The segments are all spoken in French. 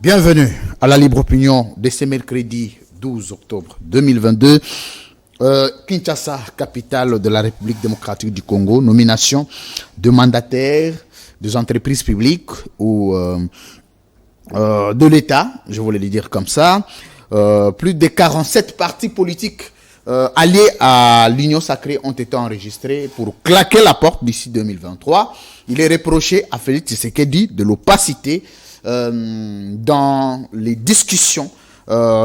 Bienvenue à la Libre Opinion de ce mercredi 12 octobre 2022. Kinshasa, capitale de la République démocratique du Congo, nomination de mandataires des entreprises publiques ou de l'État, je voulais le dire comme ça. Plus de 47 partis politiques alliés à l'Union sacrée ont été enregistrés pour claquer la porte d'ici 2023. Il est reproché à Félix Tshisekedi de l'opacité dans les discussions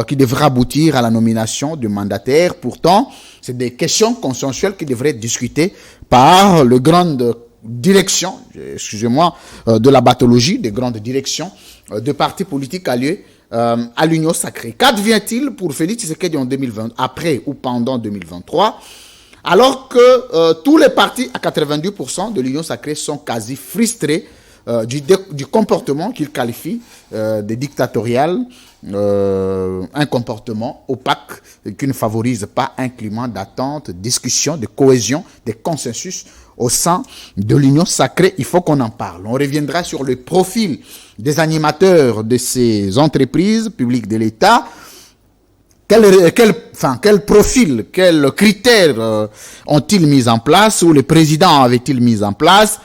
qui devraient aboutir à la nomination du mandataire. Pourtant, c'est des questions consensuelles qui devraient être discutées par le grande direction, excusez-moi, de la pathologie, des grandes directions de partis politiques alliés à l'Union sacrée. Qu'advient-il pour Félix Tshisekedi en 2020, après ou pendant 2023, alors que tous les partis à 90% de l'Union sacrée sont quasi frustrés du comportement qu'il qualifie de dictatorial, un comportement opaque qui ne favorise pas un climat d'attente, de discussion, de cohésion, de consensus au sein de l'Union sacrée. Il faut qu'on en parle. On reviendra sur le profil des animateurs de ces entreprises publiques de l'État. Quel profil, quels critères ont-ils mis en place ou le président avait-il mis en place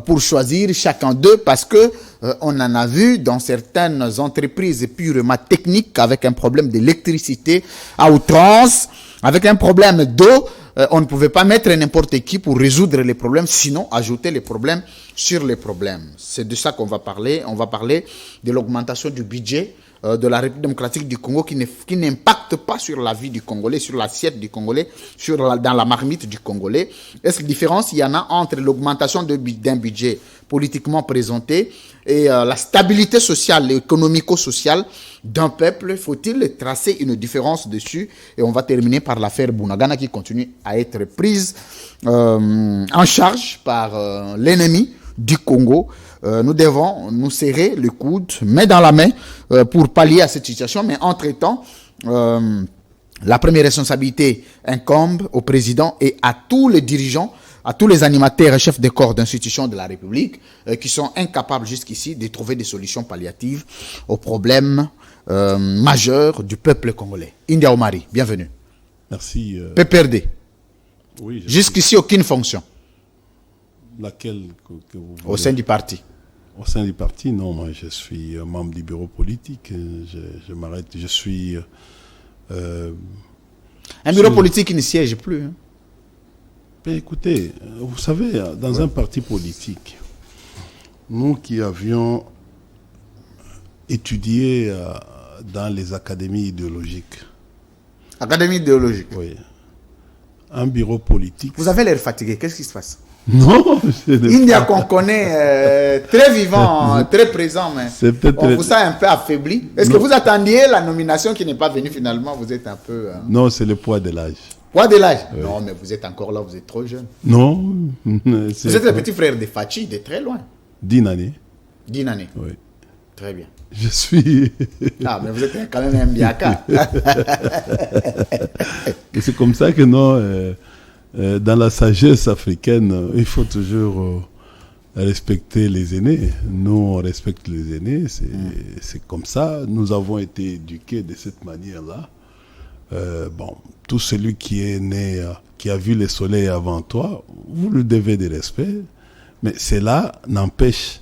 pour choisir chacun d'eux, parce que on en a vu dans certaines entreprises purement techniques avec un problème d'électricité à outrance, avec un problème d'eau. On ne pouvait pas mettre n'importe qui pour résoudre les problèmes, sinon ajouter les problèmes sur les problèmes. C'est de ça qu'on va parler. On va parler de l'augmentation du budget de la République démocratique du Congo qui n'impacte pas sur la vie du Congolais, sur l'assiette du Congolais, dans la marmite du Congolais. Est-ce que la différence il y en a entre l'augmentation d'un budget politiquement présenté et la stabilité sociale, économico-sociale d'un peuple? Faut-il tracer une différence dessus? Et on va terminer par l'affaire Bunagana qui continue à être prise en charge par l'ennemi du Congo. Nous devons nous serrer le coude, main dans la main, pour pallier à cette situation. Mais entre-temps, la première responsabilité incombe au président et à tous les dirigeants, à tous les animateurs et chefs de corps d'institutions de la République qui sont incapables jusqu'ici de trouver des solutions palliatives aux problèmes majeurs du peuple congolais. India Omari, bienvenue. Merci. PPRD. Oui, jusqu'ici, aucune fonction. Laquelle que vous voulez? Au sein du parti. Au sein du parti, non. Moi, je suis membre du bureau politique. Je m'arrête. Je suis... un bureau politique qui ne siège plus. Hein. Ben, écoutez, vous savez, dans un parti politique, nous qui avions étudié dans les académies idéologiques. Académie idéologique. Oui. Un bureau politique... Vous avez l'air fatigué. Qu'est-ce qui se passe? Non, India qu'on connaît très vivant, très présent, mais on vous sent un peu affaibli. Est-ce que vous attendiez la nomination qui n'est pas venue finalement? Vous êtes un peu... Non, c'est le poids de l'âge. Poids de l'âge? Oui. Non, mais vous êtes encore là, vous êtes trop jeune. Non. Vous êtes le petit frère de Fachi, de très loin. 10 années. 10 années? Oui. Très bien. Je suis... Ah, mais vous êtes quand même un biaka. Et c'est comme ça que non... dans la sagesse africaine, il faut toujours respecter les aînés. Nous, on respecte les aînés. C'est comme ça. Nous avons été éduqués de cette manière-là. Bon, tout celui qui est né, qui a vu le soleil avant toi, vous lui devez des respects. Mais cela n'empêche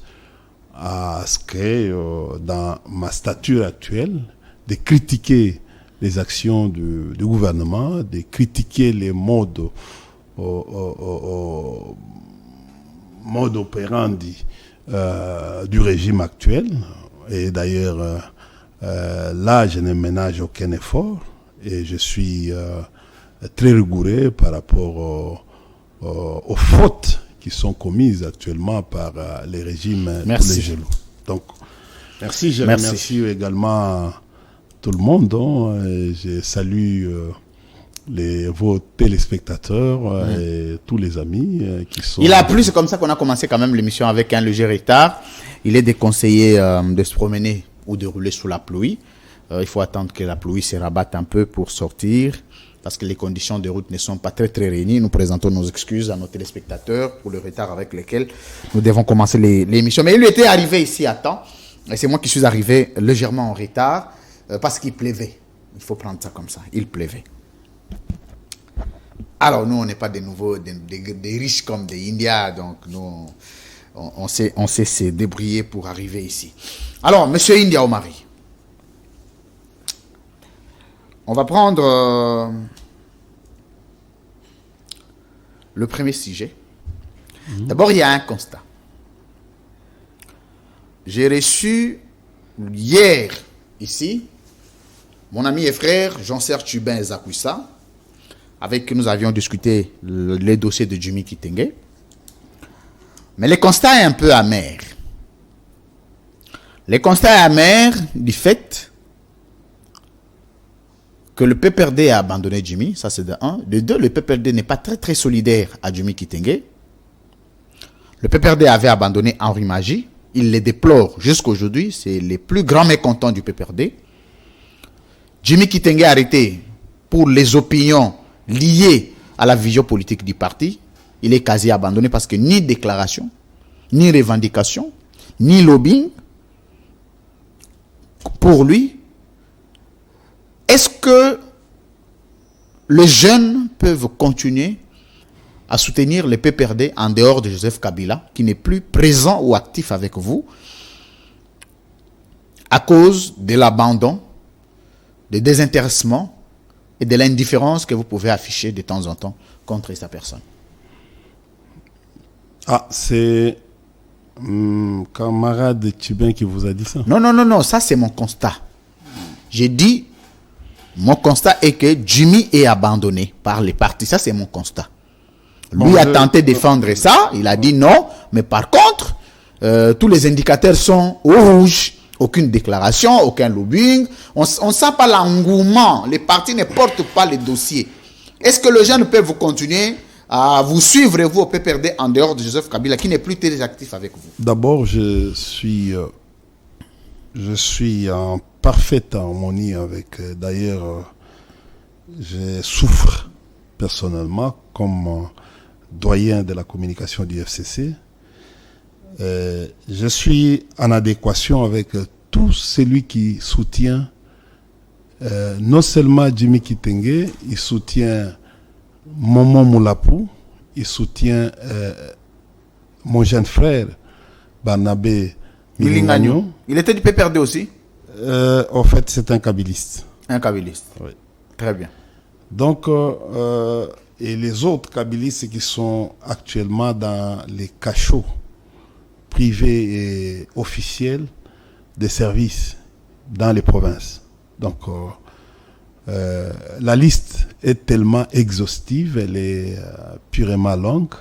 à ce que, dans ma stature actuelle, de critiquer les actions du gouvernement, de critiquer les modes mode opérandi du régime actuel. Et d'ailleurs, là, je ne ménage aucun effort et je suis très rigoureux par rapport aux fautes qui sont commises actuellement par les régimes tous les jaloux. Donc, merci, je remercie également tout le monde. Je salue vos téléspectateurs et tous les amis qui sont... Il a plu, c'est comme ça qu'on a commencé quand même l'émission avec un léger retard. Il est déconseillé de se promener ou de rouler sous la pluie. Il faut attendre que la pluie se rabatte un peu pour sortir, parce que les conditions de route ne sont pas très réunies. Nous présentons nos excuses à nos téléspectateurs pour le retard avec lequel nous devons commencer l'émission. Mais il était arrivé ici à temps. Et c'est moi qui suis arrivé légèrement en retard parce qu'il pleuvait. Il faut prendre ça comme ça. Il pleuvait. Alors, nous, on n'est pas des nouveaux, des riches comme des Indiens. Donc, nous, on sait se débrouiller pour arriver ici. Alors, monsieur India Omari, on va prendre le premier sujet. D'abord, il y a un constat. J'ai reçu hier, ici, mon ami et frère Jean-Serge Tubin Zakwissa, avec qui nous avions discuté les dossiers de Jimmy Kitenge. Mais le constat est un peu amer. Le constat est amer du fait que le PPRD a abandonné Jimmy, ça c'est de un. De deux, le PPRD n'est pas très très solidaire à Jimmy Kitenge. Le PPRD avait abandonné Henri Magie. Il les déplore jusqu'à aujourd'hui. C'est les plus grands mécontents du PPRD. Jimmy Kitenge est arrêté pour les opinions liées à la vision politique du parti. Il est quasi abandonné parce que ni déclaration, ni revendication, ni lobbying pour lui. Est-ce que les jeunes peuvent continuer à soutenir le PPRD en dehors de Joseph Kabila, qui n'est plus présent ou actif avec vous, à cause de l'abandon, du désintéressement et de l'indifférence que vous pouvez afficher de temps en temps contre sa personne? Ah, c'est camarade Tubin qui vous a dit ça? Non, ça c'est mon constat. J'ai dit, mon constat est que Jimmy est abandonné par les partis. Ça c'est mon constat. Lui a tenté de défendre ça, il a dit non, mais par contre, tous les indicateurs sont au rouge. Aucune déclaration, aucun lobbying. On ne sent pas l'engouement. Les partis ne portent pas les dossiers. Est-ce que les jeunes peuvent continuer à vous suivre, vous, au PPRD, en dehors de Joseph Kabila, qui n'est plus très actif avec vous? D'abord, je suis en parfaite harmonie avec... D'ailleurs, je souffre personnellement comme doyen de la communication du FCC. Je suis en adéquation avec tout celui qui soutient non seulement Jimmy Kitenge, il soutient Momo Moulapou, il soutient mon jeune frère Barnabé Milingagno. Il était du PPRD aussi? En fait, c'est un kabiliste. Un kabiliste. Oui. Très bien. Donc, et les autres kabilistes qui sont actuellement dans les cachots privés et officiels des services dans les provinces. Donc, la liste est tellement exhaustive, elle est purement longue,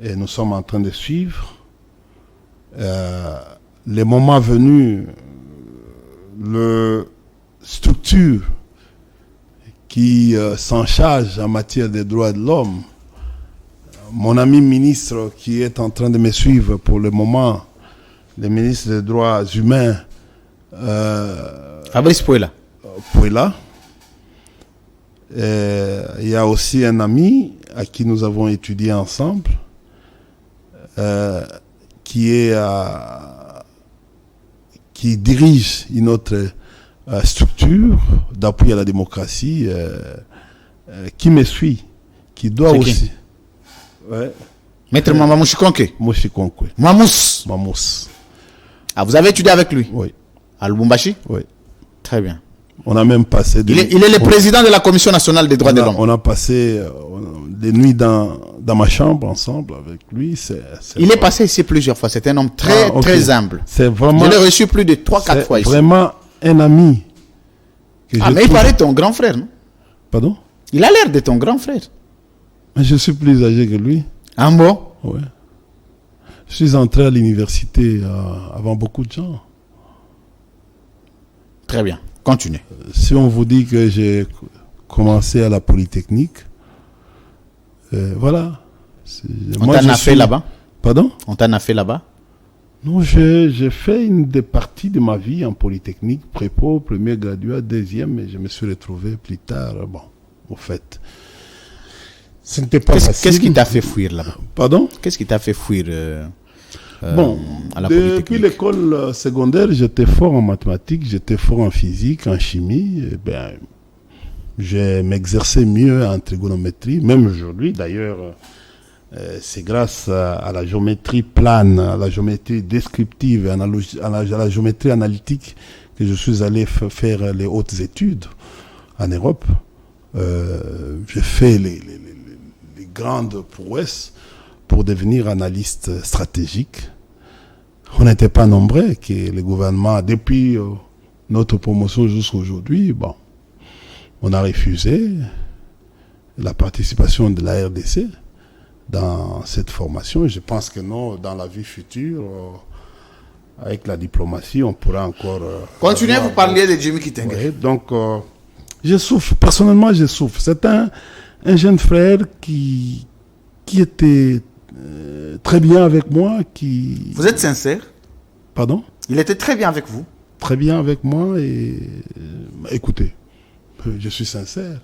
et nous sommes en train de suivre. Les moments venus, le structure qui s'en charge en matière des droits de l'homme, mon ami ministre qui est en train de me suivre pour le moment, le ministre des droits humains, Fabrice Pouela. Il y a aussi un ami à qui nous avons étudié ensemble, qui dirige une autre structure d'appui à la démocratie, qui me suit, qui doit C'est aussi... qui? Ouais. Maître Mamouche Konke. Moshikonkwe. Mamous. Ah, vous avez étudié avec lui? Oui. À Lubumbashi? Oui. Très bien. On a même passé... Il est le président de la Commission nationale des droits de l'homme. On a passé des nuits dans ma chambre ensemble avec lui. Il est passé ici plusieurs fois. C'est un homme très, très humble. C'est vraiment... Je l'ai reçu plus de 3-4 fois ici. C'est vraiment un ami. Mais il paraît ton grand frère, non? Pardon? Il a l'air de ton grand frère. Mais je suis plus âgé que lui. Ah bon? Ouais. Je suis entré à l'université avant beaucoup de gens. Très bien. Continuez. Si on vous dit que j'ai commencé à la Polytechnique, voilà. On t'en a fait là-bas? Pardon? On t'en a fait là-bas? Non, j'ai fait une des parties de ma vie en Polytechnique, prépo, premier graduat, deuxième, mais je me suis retrouvé plus tard. Bon, au fait, ce n'était pas facile. Qu'est-ce qui t'a fait fuir là-bas? Pardon? Qu'est-ce qui t'a fait fuir à la Polytechnique? Depuis l'école secondaire, j'étais fort en mathématiques, j'étais fort en physique, en chimie. Je m'exerçais mieux en trigonométrie, même aujourd'hui d'ailleurs. C'est grâce à la géométrie plane, à la géométrie descriptive, à la géométrie analytique que je suis allé faire les hautes études en Europe. J'ai fait les grandes prouesses pour devenir analyste stratégique. On n'était pas nombreux, que le gouvernement, depuis notre promotion jusqu'à aujourd'hui, on a refusé la participation de la RDC dans cette formation. Je pense que non, dans la vie future, avec la diplomatie, on pourra encore... Continuez, vous parliez de Jimmy Kitenge. Ouais, donc, je souffre. Personnellement, je souffre. C'est un jeune frère qui était très bien avec moi. Vous êtes sincère? Pardon? Il était très bien avec vous? Très bien avec moi et... écoutez, je suis sincère.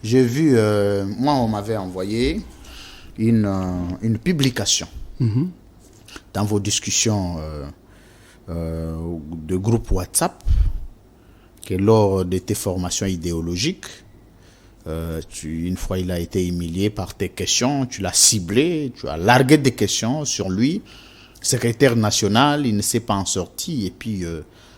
J'ai vu, moi on m'avait envoyé une publication dans vos discussions de groupe WhatsApp, que lors de tes formations idéologiques, une fois il a été humilié par tes questions, tu l'as ciblé, tu as largué des questions sur lui, secrétaire national, il ne s'est pas en sorti, et puis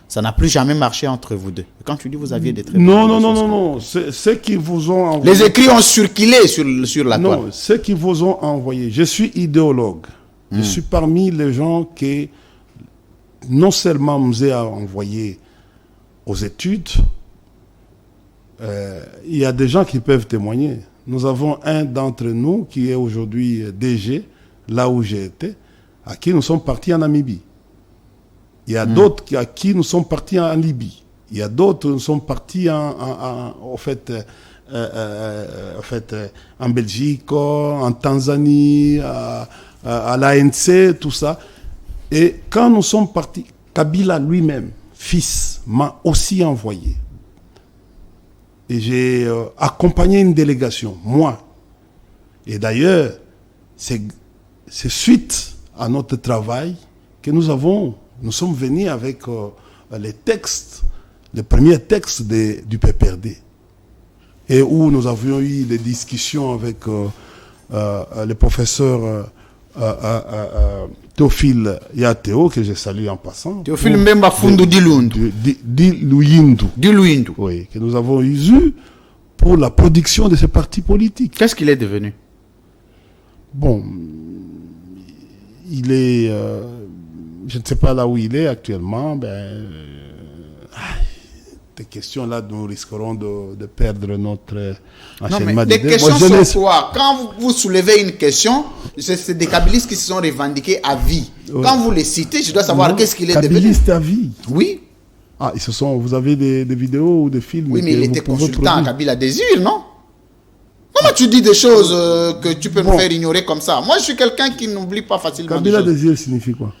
ça n'a plus jamais marché entre vous deux. Quand tu dis vous aviez des très non. Ceux qui vous ont envoyé... Les écrits ont circulé sur la toile. Non, ceux qui vous ont envoyé. Je suis idéologue. Je suis parmi les gens qui non seulement nous a envoyé aux études, il y a des gens qui peuvent témoigner. Nous avons un d'entre nous qui est aujourd'hui DG, là où j'ai été, à qui nous sommes partis en Namibie. Il y a d'autres à qui nous sommes partis en Libye. Il y a d'autres nous sommes partis en Belgique, en Tanzanie, à l'ANC, tout ça. Et quand nous sommes partis, Kabila lui-même, fils, m'a aussi envoyé. Et j'ai accompagné une délégation, moi. Et d'ailleurs, c'est suite à notre travail que nous sommes venus avec les premiers textes du PPRD. Et où nous avions eu des discussions avec le professeur Théophile Yateo, que je salue en passant. Théophile Mbemba Fundu Dilundu. Oui, que nous avons eu pour la production de ces partis politiques. Qu'est-ce qu'il est devenu? Bon, il est... je ne sais pas là où il est actuellement. Des questions-là, nous risquerons de perdre notre enchaînement d'idées. Des questions sur quoi? Quand vous soulevez une question, c'est des kabylistes qui se sont revendiqués à vie. Oui. Quand vous les citez, je dois savoir qu'est-ce qu'il est devenu. Kabylistes à vie? Oui. Ah, vous avez des vidéos ou des films? Oui, mais il était consultant à Kabila Désir, non? Comment tu dis des choses que tu peux me faire ignorer comme ça? Moi, je suis quelqu'un qui n'oublie pas facilement. Kabila Désir signifie quoi?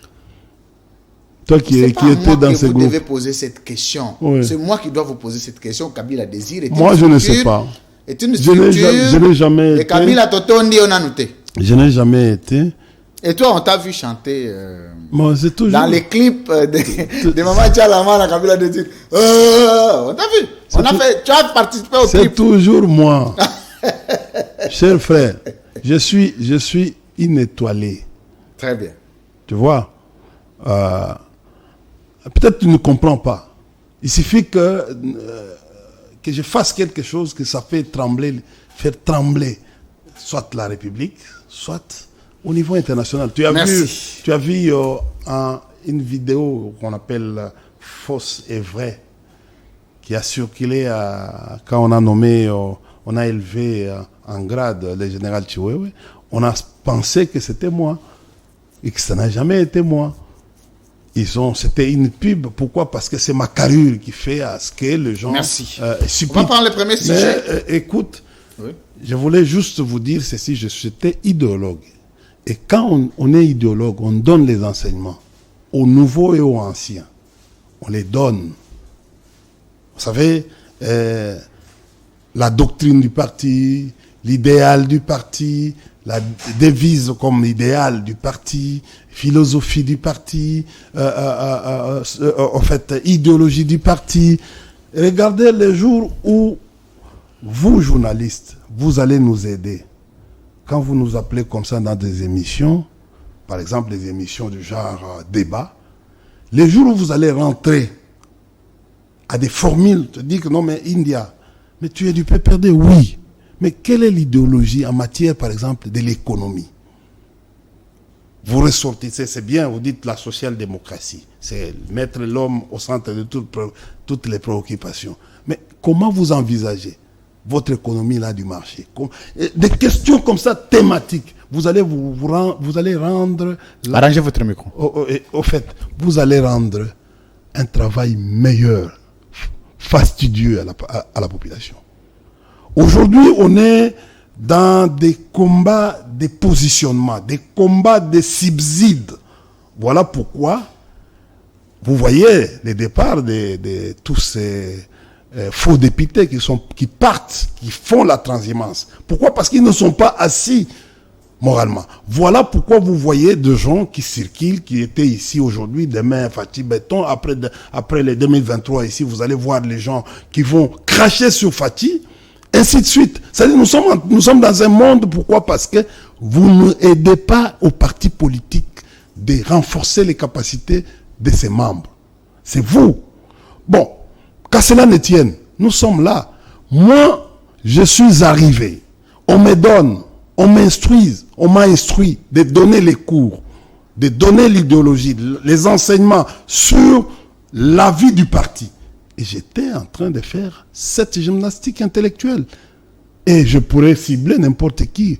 Toi qui étais dans ce groupe. Vous devez poser cette question. Oui. C'est moi qui dois vous poser cette question. Kabila Désir est moi, je ne sais pas. Est une structure. Je n'ai jamais été. Et Kabila Totondi, on a noté. Je n'ai jamais été. Et toi, on t'a vu chanter toujours... dans les clips de Maman Tchalama à Kabila Désir. On t'a vu. Tu as participé au clip. C'est toujours moi. Cher frère, je suis inétoilé. Très bien. Tu vois, peut-être tu ne comprends pas. Il suffit que je fasse quelque chose que ça fait faire trembler soit la République, soit au niveau international. Tu as vu une vidéo qu'on appelle Fausse et Vraie qui a circulé quand on a nommé, on a élevé en grade le général Chiwewe. On a pensé que c'était moi et que ça n'a jamais été moi. C'était une pub. Pourquoi? Parce que c'est ma carrure qui fait à ce que les gens... Merci. On va prendre le premier sujet. Mais, écoute, je voulais juste vous dire ceci. J'étais idéologue. Et quand on est idéologue, on donne les enseignements aux nouveaux et aux anciens. On les donne. Vous savez, la doctrine du parti, l'idéal du parti, la devise comme idéal du parti, philosophie du parti, en fait, idéologie du parti. Regardez les jours où vous, journalistes, vous allez nous aider. Quand vous nous appelez comme ça dans des émissions, par exemple des émissions du genre débat, les jours où vous allez rentrer à des formules, te dire que non mais India, mais tu es du PPRD, oui. Mais quelle est l'idéologie en matière, par exemple, de l'économie? Vous ressortissez, c'est bien, vous dites la social-démocratie. C'est mettre l'homme au centre de toutes les préoccupations. Mais comment vous envisagez votre économie là du marché? Des questions comme ça, thématiques. Vous allez vous allez rendre... Arrangez votre micro. Au fait, vous allez rendre un travail meilleur, fastidieux à la population. Aujourd'hui, on est dans des combats de positionnement, des combats de subsides. Voilà pourquoi vous voyez les départs de tous ces faux députés qui partent, qui font la transhumance. Pourquoi? Parce qu'ils ne sont pas assis moralement. Voilà pourquoi vous voyez des gens qui circulent, qui étaient ici aujourd'hui, demain Fatih Béton, après les 2023 ici, vous allez voir les gens qui vont cracher sur Fatih, ainsi de suite. C'est-à-dire nous sommes dans un monde, pourquoi? Parce que vous ne aidez pas aux partis politiques de renforcer les capacités de ses membres. C'est vous. Bon, qu'à cela ne tienne, nous sommes là. Moi, je suis arrivé. On me donne, on m'instruise, on m'a instruit de donner les cours, de donner l'idéologie, les enseignements sur la vie du parti. Et j'étais en train de faire cette gymnastique intellectuelle. Et je pourrais cibler n'importe qui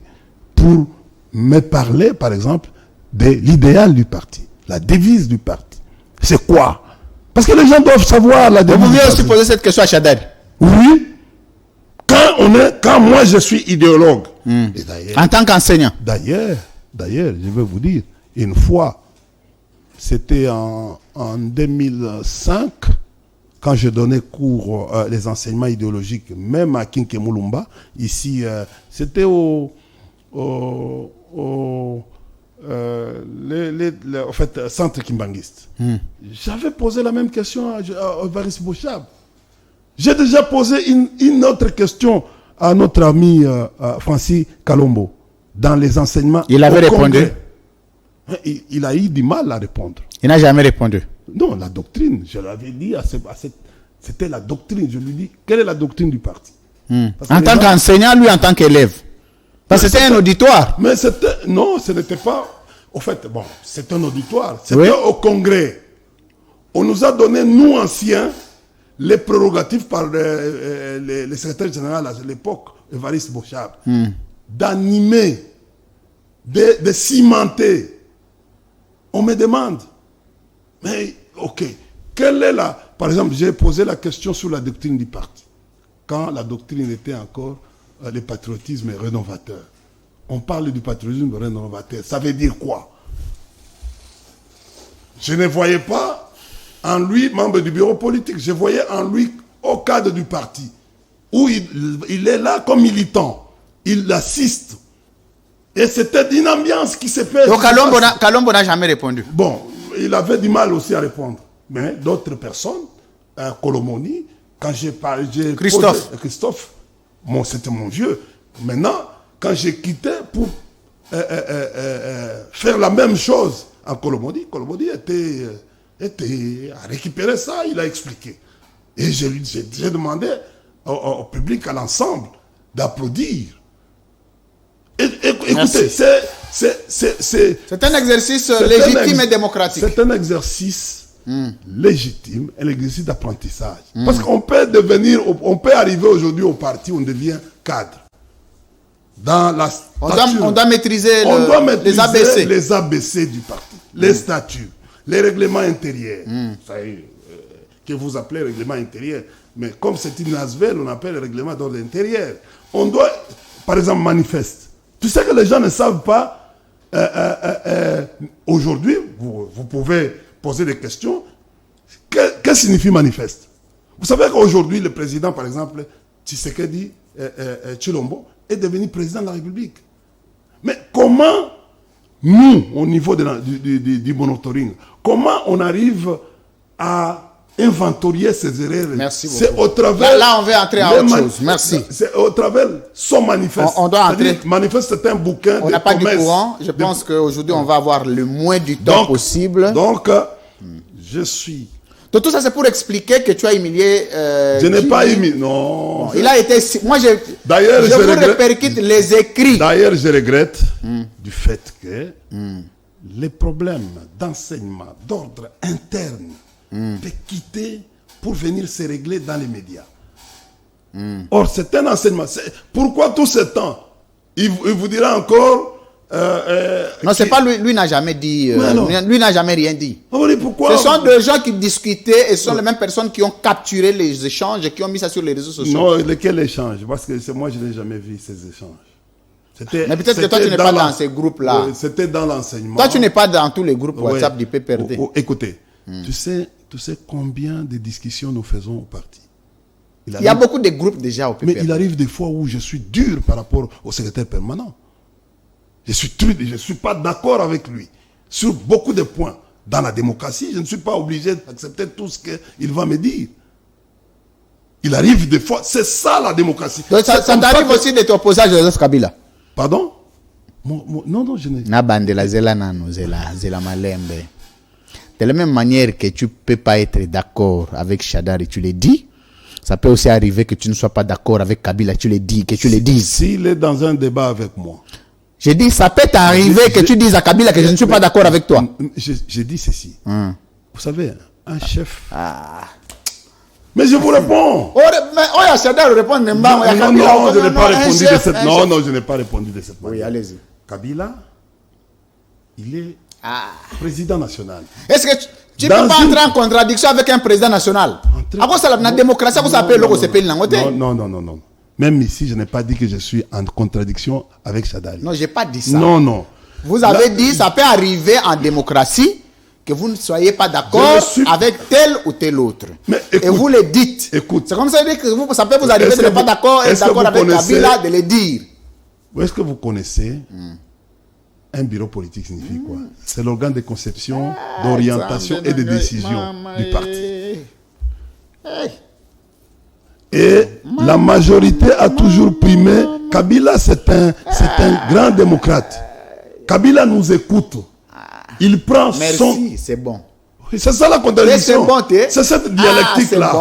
pour me parler, par exemple, de l'idéal du parti, la devise du parti. C'est quoi? Parce que les gens doivent savoir la devise. Vous pouvez aussi poser cette question à Chadad. Oui. Quand moi je suis idéologue, et en tant qu'enseignant. D'ailleurs, je vais vous dire, une fois, c'était en 2005, quand je donnais cours, les enseignements idéologiques, même à Kinkemulumba, ici, c'était au centre kimbanguiste. J'avais posé la même question à Evariste Bochab. J'ai déjà posé une autre question à notre ami Francis Kalombo dans les enseignements. Il avait répondu. Il a eu du mal à répondre. Il n'a jamais répondu. Non, la doctrine, je l'avais dit, c'était la doctrine. Je lui dis, quelle est la doctrine du parti? En tant qu'enseignant, lui en tant qu'élève. Parce que c'était un auditoire. Mais non, ce n'était pas... Au fait, bon, c'est un auditoire. C'était au congrès. On nous a donné, nous anciens, les prérogatives par le secrétaire général à l'époque, Evariste Bochab, d'animer, de cimenter. On me demande, mais ok, quelle est la... Par exemple, j'ai posé la question sur la doctrine du parti. Quand la doctrine était encore le patriotisme rénovateur. On parle du patriotisme rénovateur. Ça veut dire quoi? Je ne voyais pas en lui membre du bureau politique. Je voyais en lui au cadre du parti. Où il est là comme militant. Il assiste. Et c'était une ambiance qui s'est faite. Donc Kalombo n'a jamais répondu. Bon, il avait du mal aussi à répondre. Mais d'autres personnes, Kolomoni, quand j'ai parlé... Christophe, c'était mon vieux. Maintenant, quand j'ai quitté pour faire la même chose en Kolomoni était à récupérer ça, il a expliqué. Et j'ai demandé au public, à l'ensemble, d'applaudir. Écoutez, c'est un exercice légitime et démocratique. C'est un exercice légitime, un exercice d'apprentissage. Parce qu'on peut on peut arriver aujourd'hui au parti, on devient cadre. Dans la stature, on doit maîtriser les ABC. Les ABC du parti, les statuts, les règlements intérieurs. Que vous appelez règlement intérieur. Mais comme c'est une ASVEL, on appelle le règlement d'ordre intérieur. On doit, par exemple, manifeste. Tu sais que les gens ne savent pas, aujourd'hui, vous pouvez poser des questions. Qu'est-ce que signifie manifeste? Vous savez qu'aujourd'hui, le président, par exemple, Tshisekedi Tshilombo, est devenu président de la République. Mais comment, nous, au niveau du monitoring, comment on arrive à inventorier ces erreurs? Merci beaucoup. C'est au travers... Là, on veut entrer à autre chose. Merci. C'est au travers son manifeste. On doit entrer. Manifeste, c'est un bouquin on n'a pas du courant. Je pense qu'aujourd'hui, on va avoir le moins du temps possible. Donc, je suis... Tout ça, c'est pour expliquer que tu as humilié... je n'ai pas humilié, non. Il a été... Moi, d'ailleurs, je vous répercute les écrits. D'ailleurs, je regrette du fait que les problèmes d'enseignement, d'ordre interne, de quitter pour venir se régler dans les médias. Or, c'est un enseignement. Pourquoi tout ce temps? Il vous dira encore... non, c'est pas lui. Lui n'a jamais dit. Lui n'a jamais rien dit. Pourquoi? Ce sont des gens qui discutaient et ce sont les mêmes personnes qui ont capturé les échanges et qui ont mis ça sur les réseaux sociaux. Non, lesquels échanges? Parce que moi, je n'ai jamais vu ces échanges. Mais peut-être que toi, tu n'es pas dans ces groupes-là. C'était dans l'enseignement. Toi, tu n'es pas dans tous les groupes WhatsApp du PPRD. Écoutez, tu sais combien de discussions nous faisons au parti? Il y a beaucoup de groupes déjà au PPRD. Mais il arrive des fois où je suis dur par rapport au secrétaire permanent. Je ne suis pas d'accord avec lui sur beaucoup de points. Dans la démocratie, je ne suis pas obligé d'accepter tout ce qu'il va me dire. Il arrive des fois, c'est ça la démocratie. Donc ça t'arrive aussi de t'opposer à Joseph Kabila? Pardon? Non, je n'ai pas. De la même manière que tu ne peux pas être d'accord avec Shadari, tu le dis. Ça peut aussi arriver que tu ne sois pas d'accord avec Kabila, tu le dis, que tu le dises. S'il est dans un débat avec moi. J'ai dit, ça peut t'arriver que tu dises à Kabila que je ne suis pas d'accord avec toi. J'ai dit ceci. Vous savez, un chef... Mais je vous réponds. Non, je n'ai pas répondu de cette manière. Non, je n'ai pas répondu de cette manière. Oui, allez-y. Kabila, il est président national. Est-ce que tu ne peux pas entrer en contradiction avec un président national? À cause de la démocratie, vous appelez le CPI. Non. Même ici, je n'ai pas dit que je suis en contradiction avec Shadari. Non, je n'ai pas dit ça. Non. Vous avez dit ça peut arriver en démocratie que vous ne soyez pas d'accord avec tel ou tel autre. Mais écoute, et vous le dites. Écoute. C'est comme ça que ça peut vous arriver de ne pas d'accord avec Kabila, de le dire. Est-ce que vous connaissez un bureau politique signifie quoi? C'est l'organe de conception, d'orientation et de décision du parti. Et la majorité a toujours primé. Kabila, c'est un grand démocrate. Kabila nous écoute. Il prend son... Merci, c'est bon. C'est ça la contradiction. C'est cette dialectique-là.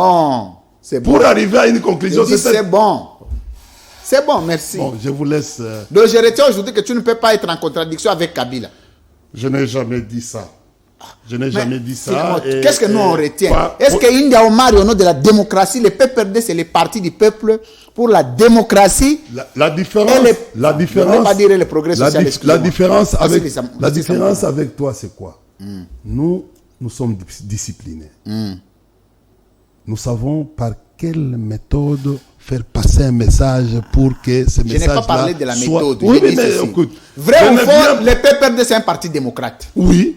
C'est bon. Pour arriver à une conclusion, c'est bon. C'est bon, merci. Bon, je vous laisse... Donc, je retiens aujourd'hui que tu ne peux pas être en contradiction avec Kabila. Je n'ai jamais dit ça. Je n'ai jamais dit ça. Qu'est-ce que nous on retient? Est-ce que India Omar, au nom de la démocratie, le PPRD, c'est le parti du peuple pour la démocratie? La différence, je ne vais pas dire le progrès social. La différence avec toi, c'est quoi? Nous sommes disciplinés. Nous savons par quelle méthode faire passer un message pour que ce message-là... Je n'ai pas parlé de la méthode. Oui, mais écoute... Vrai ou faux, le PPRD, c'est un parti démocrate. Oui.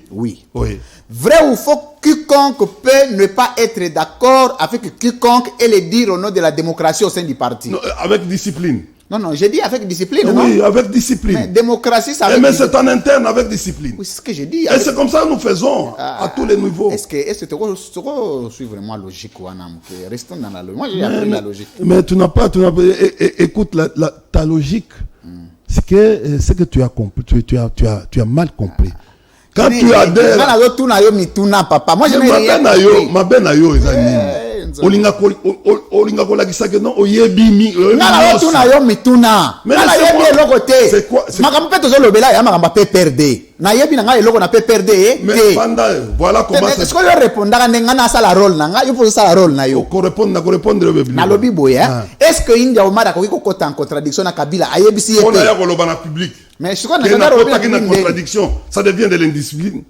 Vrai ou faux, quiconque peut ne pas être d'accord avec quiconque et le dire au nom de la démocratie au sein du parti. Non, avec discipline. Non, j'ai dit avec discipline, non? Oui, avec discipline. Mais démocratie, ça veut mais c'est en interne avec discipline. Oui, c'est ce que j'ai dit. Et c'est comme ça que nous faisons à tous les niveaux. Est-ce que tu suis vraiment logique ou restons dans la logique. Moi, j'ai appris la logique. Mais tu n'as pas... Écoute, ta logique, c'est que tu as compris, tu as mal compris. Quand tu adhères... Moi, je n'ai rien compris. Olinga kolakisa que non oyebi mi tuna yo mituna na yebi eloko te makambo pe tozolobela ya makambo pe perdre na yebi na ngai eloko na pe perdre mais voilà comment est-ce que yo répondaka ndenga na sala rôle na ngai yo posa sala rôle na yo ko répondre bébé na lobi boya est-ce que India Omar akoki kokota en contradiction na Kabila ayebisi ye on a ya koloba na public mais je crois na contradiction ça devient de l'indiscipline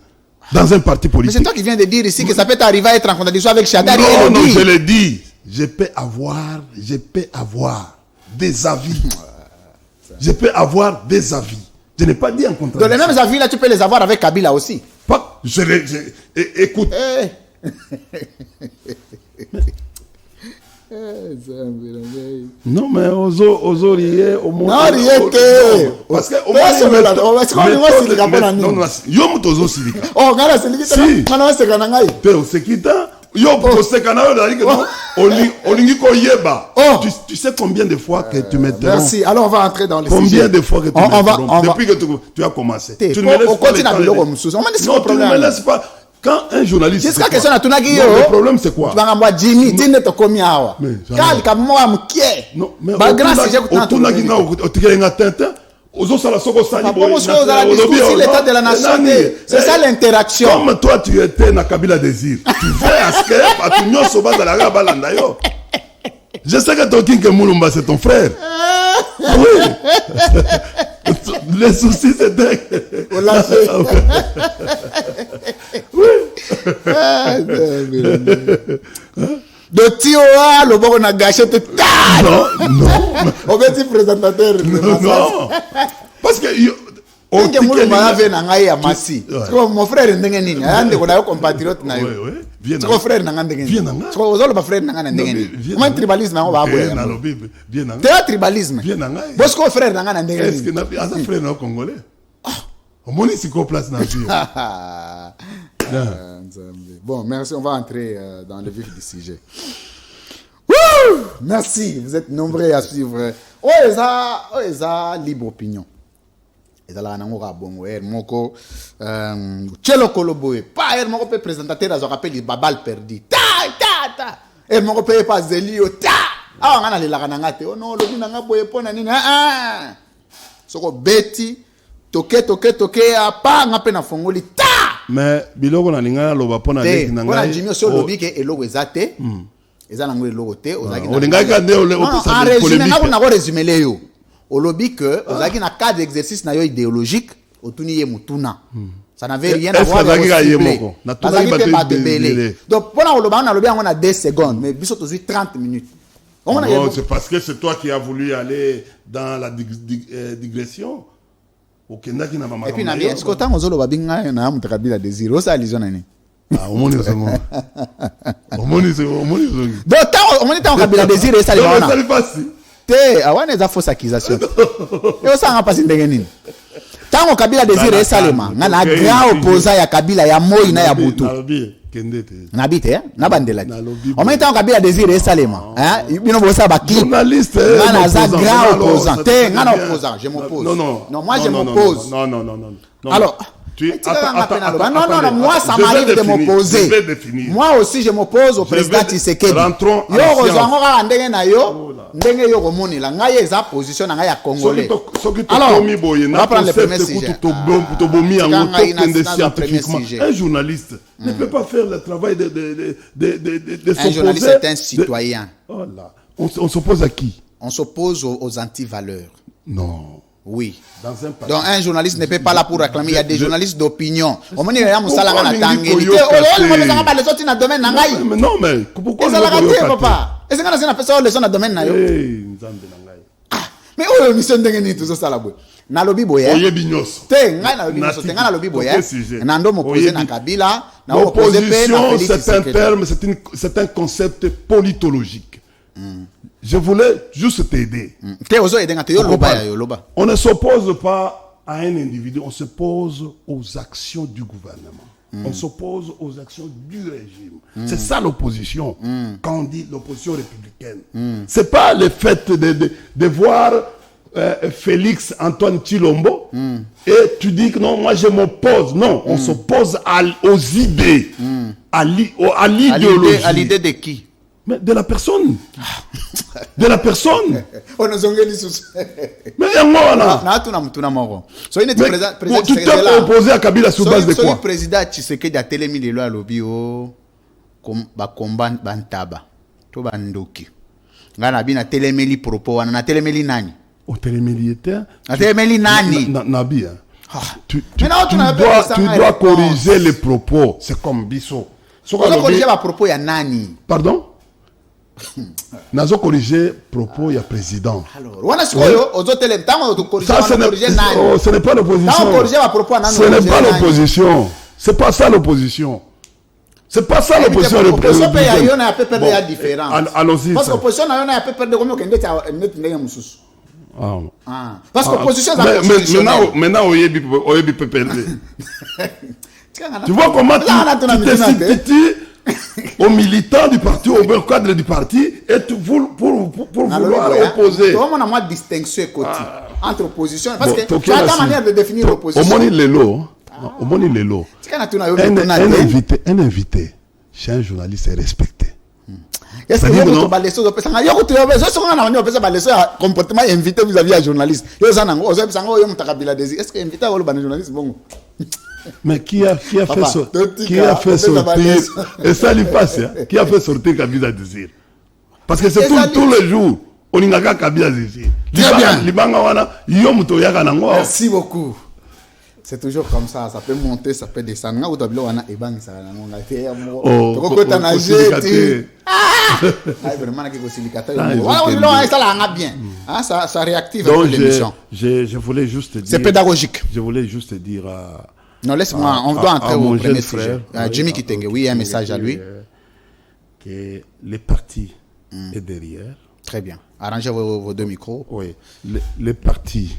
dans un parti politique. Mais c'est toi qui viens de dire ici que ça peut arriver à être en contradiction avec Shadari. Non, je l'ai dit. Je peux avoir des avis. Je peux avoir des avis. Je n'ai pas dit en contradiction. Donc les mêmes avis là, tu peux les avoir avec Kabila aussi. Pas. Écoute. Non, mais ozo rier au monde. Non, rier que. Parce que au moins yo mutozo silika. Oh, ngala silika. Si. Ngala sekana ngai. Te osekita. Yo kosekana yo dali que olingi ko yeba. Tu sais combien de fois que tu m'interromps? Merci. Alors on va entrer dans les combien sujets. de fois que tu m'interromps depuis que tu as commencé. Tu ne me laisses pas le temps. Non, tu ne me laisses pas. Quand un journaliste. Jusqu'à question na tunagi yo. Le problème c'est quoi? Tu vas ngamba Jimmy, dine to komi awa. Kali ka moi mkie. Non, mais ba grand sujet ko tunagi na otikenga Tintin. Ozo sala soko sali boy. L'état de la nation. C'est ça l'interaction. Comme toi tu étais na Kabila Désir. Tu fais à ce que Patunyo Soba dans la balanda yo. Je sais que Tokin Mulumba c'est ton frère. Oui. Les soucis c'était. Oui. De Tioa, le bon on a gâché tout. Non. On va dire présentateur. Non. Parce que mon frère ndenge nini ande ko na compatriote na yo viens na frère na ndenge nini ko ozolo ba frère na ndenge nini moi tribalisme ngo ba boya te tribalisme bosko frère na ndenge nini est-ce que na asa frère na congolais omoni siko place na vie. Bon, merci, on va entrer dans le vif du sujet. Merci, vous êtes nombreux à suivre. Oeza libre opinion. ezala nango ka bongo moko Tchelo Koloboe pas moko pe présentateur azo rappelle babal perdu ta moko pe pas zelio ta awa ngana lelaka nanga te ono lobi nanga boye pona nini soko beti toke apa nga pe na fongoli ta mais biloko na lingana loba pona leki nanga pona Jimmy so lobi ke eloko ezate eza nango eloko te ozaki na lingaka nde en résumé nga kuna ko résumer leyo olobi que ozaki na cadre d'exercice na yo idéologique otuni ye mutuna ça n'avait rien à voir avec le donc pona oloba na lobi yango na 2 secondes mais biso tozui 30 minutes. Non, c'est parce que c'est toi qui as voulu aller dans la digression. Et puis, est-ce que tu as dit que tu as désir? C'est ça, Lison. Ah, au moins, c'est bon. Au moins, c'est bon. Donc, tu as désir et ça, les gens. Te, awana eza fausse accusation. Et ça n'a pas sindengeni. Tango Kabila désire salema, ngana grand opposant ya Kabila ya Moi na ya Butu. Nabite na bandelaki. En même temps Kabila désire salema, hein, bino bosa ba clip. Journaliste. Ngana za grand opposant. Te, ngana opposant, je m'oppose. Non, moi je m'oppose. Non. Alors, non, moi ça m'arrive de m'opposer. Moi aussi je m'oppose au président Tshisekedi. Yo ozangoka ndenge na yo, ndenge yo komoni la ngai eza position na ngai ya congolais. Alors, on va prendre le premier sujet. Un journaliste ne peut pas faire le travail de s'opposer. Un journaliste est un citoyen. On s'oppose à qui? On s'oppose aux anti-valeurs. Non. Oui. Donc un journaliste ne peut pas là pour réclamer. Il y a des journalistes d'opinion. On me dit il y a mon salaire à tanguer. Non mais pourquoi papa? Est-ce que on a fait ça les gens dans domaine na yo? Mais oh mission ndenge ni tout ça là boy. Na lobi boye. Te ngai na lobi so te ngai na lobi boye. Na ndo mo poser na Kabila, na opposer pe na Félix. C'est un terme, c'est un concept politologique. Je voulais juste t'aider. On ne s'oppose pas à un individu, on s'oppose aux actions du gouvernement. On s'oppose aux actions du régime. C'est ça l'opposition. Quand on dit l'opposition républicaine. C'est pas le fait de voir Félix Antoine Tshilombo et tu dis que non, moi je m'oppose. Non, on s'oppose aux idées, à l'idéologie. À l'idée de qui? Mais de la personne. De la personne. On a zongé sous. Mais moi là. Tu t'es opposé à Kabila sous base de quoi? Le président Tshisekedi a télémi les lois à l'obio comme ba combat bantaba. To bandoki. Ngana bina télémeli propos wana télémeli nani? O télémeli était. Na télémeli nani? Nabi. Tu dois corriger les propos. C'est comme Bisso. Tu dois corriger les propos ya nani? Pardon? Nazo corriger propos ya président. Alors, ça ce n'est pas l'opposition. Ce n'est pas l'opposition. C'est pas ça l'opposition. C'est pas ça l'opposition républicaine. Il y a un peu de différence. Allons-y. Parce que l'opposition, il y a un peu de différence. Parce que l'opposition, maintenant, on PPRD. Tu vois comment tu t'es aux militants du parti, au cadre du parti, et pour vouloir opposer. Tout le monde a moins de distinction entre opposition. Parce que tu as ta manière de définir l'opposition. Au moins, il est lourd. Un invité chez un journaliste est respecté. Est-ce que vous avez comportement invité vis-à-vis d'un journaliste? Est-ce que invité à un journaliste? Mais qui a fait sortir et ça lui passe, qui a fait sortir Kabila Désir? Parce que c'est tous les jours. On y a Kabila Désir. Merci beaucoup. C'est toujours comme ça, ça peut monter, ça peut descendre. Ça réactive l'émission. Je voulais juste dire. C'est pédagogique. Je voulais juste dire non, laisse-moi, on doit entrer au premier sujet. Jimmy Kitenge, oui, un message à lui. Que les partis est derrière. Très bien. Arrangez vos deux micros. Oui, les partis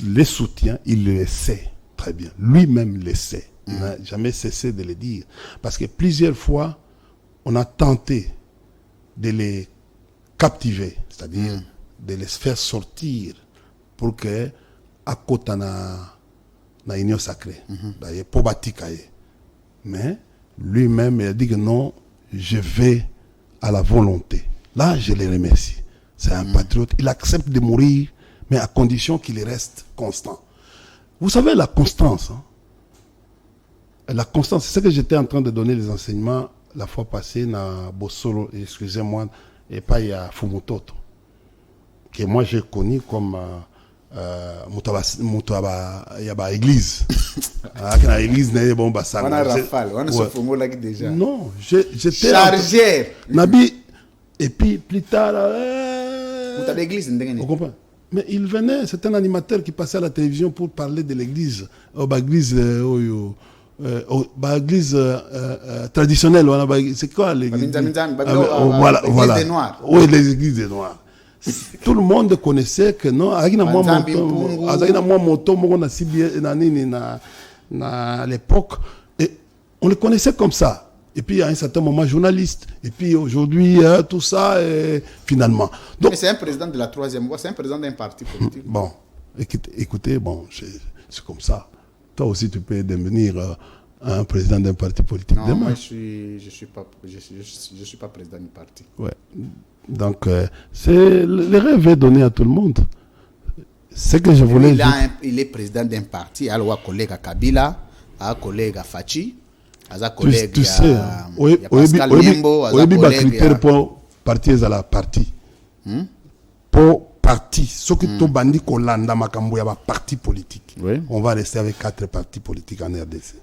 les soutient, il le sait très bien. Lui-même le sait. Il n'a jamais cessé de le dire. Parce que plusieurs fois, on a tenté de les captiver, c'est-à-dire de les faire sortir pour que, à côté na union sacrée, d'ailleurs, pour Batikaye. Mais lui-même, il a dit que non, je vais à la volonté. Là, je le remercie. C'est un patriote. Il accepte de mourir, mais à condition qu'il reste constant. Vous savez, la constance. La constance, c'est ce que j'étais en train de donner les enseignements la fois passée dans Bossolo, excusez-moi, et pas il y a Fumutoto, que moi j'ai connu comme église. L'église n'est bon bassin. On a Rafale, on a ce Fumo là déjà. Non, j'étais chargé. Nabi, et puis plus tard. Vous avez l'église, on comprend. Mais il venait, c'est un animateur qui passait à la télévision pour parler de l'église. L'église traditionnelle. C'est quoi l'église? Voilà. L'église des Noirs. Oui, les églises des Noirs. Tout le monde connaissait que non. À l'époque, et on le connaissait comme ça. Et puis, à un certain moment, journaliste. Et puis, aujourd'hui, tout ça, et finalement. Donc, mais c'est un président de la troisième voie, c'est un président d'un parti politique. Bon, écoutez, bon, c'est comme ça. Toi aussi, tu peux devenir un président d'un parti politique. Non, moi, je suis pas président du parti. Ouais. Donc, le rêve est donné à tout le monde. C'est que je voulais... Il est président d'un parti. Alors, un collègue à Kabila, un collègue à Fachi. Tu sais, Pascal Niembo, pour partir à la partie. Pour parti, ce que tu bandis Kolanda Makambo, il y a parti politique. On va rester avec 4 partis politiques en RDC.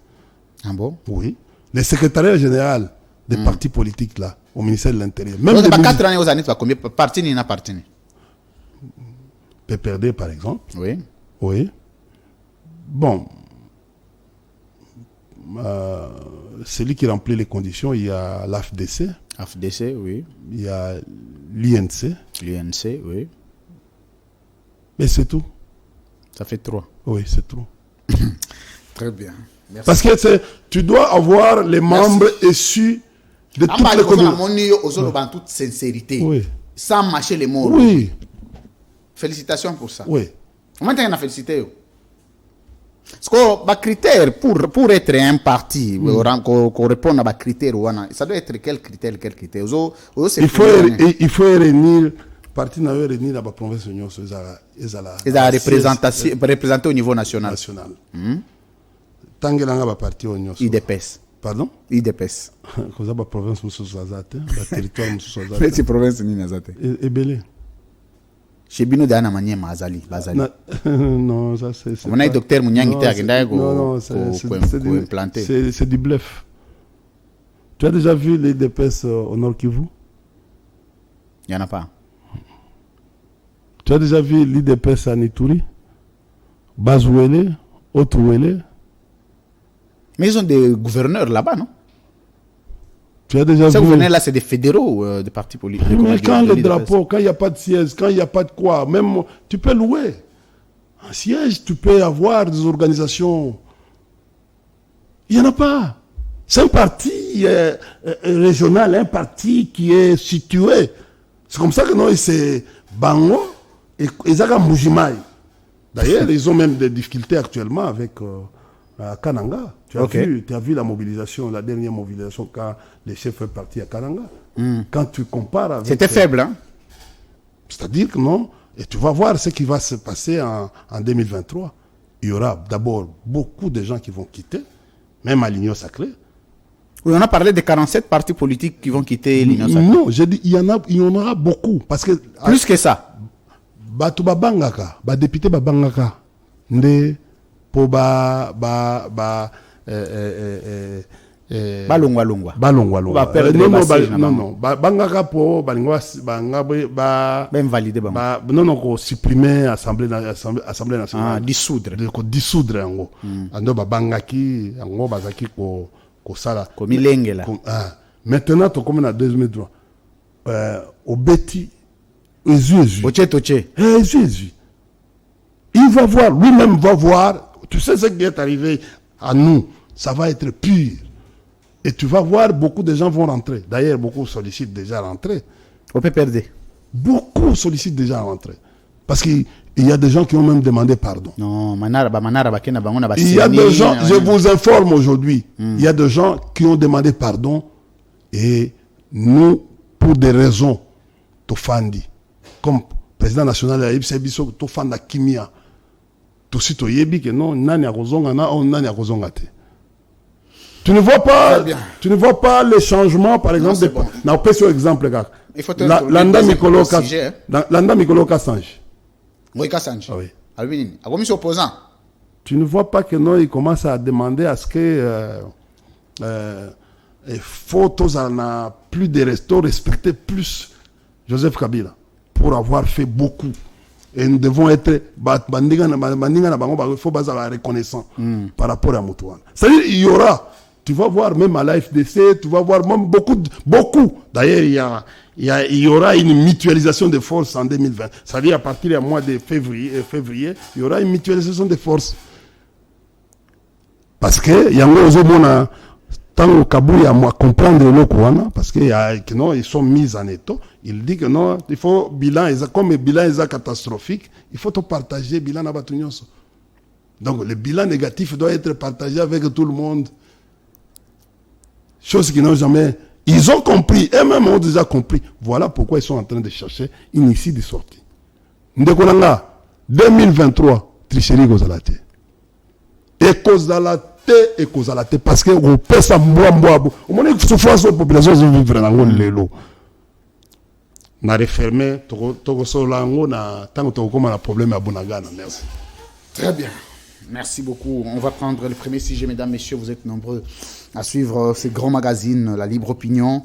Ah bon? Oui. Le secrétariat général des partis politiques là, au ministère de l'Intérieur. Même les 4 années aux années, combien de partis n'y a parti? PPRD par exemple. Oui. Oui. Bon. Celui qui remplit les conditions, il y a l'AFDC. AFDC, oui. Il y a l'INC. L'INC, oui. Mais c'est tout. Ça fait 3. Oui, c'est tout. Très bien. Merci. Parce que tu dois avoir les membres issus de toutes les communautés. En toute sincérité. Oui. Sans mâcher les mots. Oui. Félicitations pour ça. Oui. Comment tu as félicité? Parce que les critères pour être un parti, qu'on réponde à des critères, ça doit être quel critère? Il faut réunir, parti n'a réunir la province de l'Union. Ils ont représenté au niveau national. Tant que l'on a parti au Union. IDPS. Pardon? IDPS. Quand la province de la territoire de mais c'est province de Ninazate. Et belé. Chez Bino Dana Manier Mazali. Non, ça c'est. On a un docteur Mouniang qui a implanté. C'est du bluff. Tu as déjà vu les DPS au Nord Kivu? Il n'y en a pas. Tu as déjà vu l'IDPS à Nituri? Bazouele, Otouele? Mais ils ont des gouverneurs là-bas, non? Tu as déjà Ça, vu. vous venez là, c'est des fédéraux de partis politiques. Mais quand le drapeau, quand il n'y a pas de siège, quand il n'y a pas de quoi, même tu peux louer un siège, tu peux avoir des organisations. Il n'y en a pas. C'est un parti régional, un parti qui est situé. C'est comme ça que nous, c'est Bango et Zaka Mujimai. D'ailleurs, ils ont même des difficultés actuellement avec Kananga. Tu as vu la mobilisation, la dernière mobilisation quand les chefs sont partis à Kananga. Quand tu compares avec... C'était faible, hein? C'est-à-dire que non. Et tu vas voir ce qui va se passer en 2023. Il y aura d'abord beaucoup de gens qui vont quitter, même à l'Union sacrée. Oui, on a parlé de 47 partis politiques qui vont quitter l'Union sacrée. Non, j'ai dit il y en aura beaucoup. Parce que, plus que ça. Batu babangaka, ba député babangaka, nde po balongwa. Non, bangaka po balingwa ba invalider non ko supprimer assemblée nationale. Dissoudre. Ko dissoudre yango. Ando babangaki yango bazaki ko sala. Ko milengela. Maintenant to comme en 2003. Au Betty Jésus. Il va voir, lui-même va voir. Tu sais ce qui est arrivé à nous, ça va être pur. Et tu vas voir, beaucoup de gens vont rentrer. D'ailleurs, beaucoup sollicitent déjà rentrer. On peut perdre. Beaucoup sollicitent déjà rentrer. Parce qu'il y a des gens qui ont même demandé pardon. Non, il y a des gens, je vous informe aujourd'hui, il y a des gens qui ont demandé pardon et nous, pour des raisons, Tofandi, comme président national de la IBCBISO, Tofanda Kimia, Tossi Toyebi, que non, Nani Akozonga, Nani Akozonga te. Tu ne vois pas les changements, par exemple, non, pas sur exemple, gars. Landa Mikolo Kassange. Oui, Kassange. Oui. A commission opposant. Tu ne vois pas que non, il commence à demander à ce que photos en a plus de restos, respecter plus Joseph Kabila pour avoir fait beaucoup. Et nous devons être il faut reconnaissant par rapport à Moutouane. C'est-à-dire il y aura, tu vas voir même à la FDC, tu vas voir même beaucoup. D'ailleurs, il y aura une mutualisation des forces en 2020. C'est-à-dire à partir du mois de février, il y aura une mutualisation des forces. Parce que il y a un tant au Kabou, moi comprendre le Kouana, parce que non, ils sont mis en état. Il dit que non, il faut bilan, comme le bilan est catastrophique, il faut tout partager bilan à Batounios. Donc le bilan négatif doit être partagé avec tout le monde. Chose qu'ils n'ont jamais. Ils ont compris, eux-mêmes ont déjà compris. Voilà pourquoi ils sont en train de chercher une issue de sortie. Ndekonanga, 2023, tricherie Gozalate. Et Kozalate. Et Kozalate parce que on peut ça moi on a une souffrance aux populations vivre dans le lelo na refermer toko solango na tant que comme un problème à Bunagana. Merci. Très bien, merci beaucoup. On va prendre le premier sujet, mesdames, messieurs, vous êtes nombreux à suivre ces grands magazines, la Libre Opinion.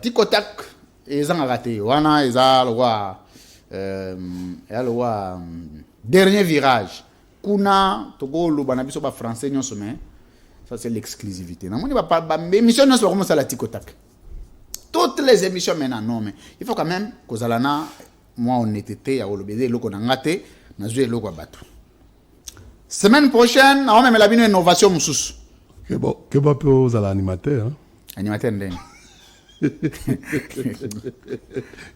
Tikotak et Zangaraté, wana eza le dernier virage. Kuna togolo banabiso ba français nyonso mais ça c'est l'exclusivité. Na moni ba émission nyonso comme ça la Tikotak. Toutes les émissions maintenant non mais il faut quand même que zalana moi honnêteté ya olobede loko na ngate na zwe loko bato. Semaine prochaine on même la bino innovation mususu. Que ba pe aux animateurs hein. Animateur ndeni.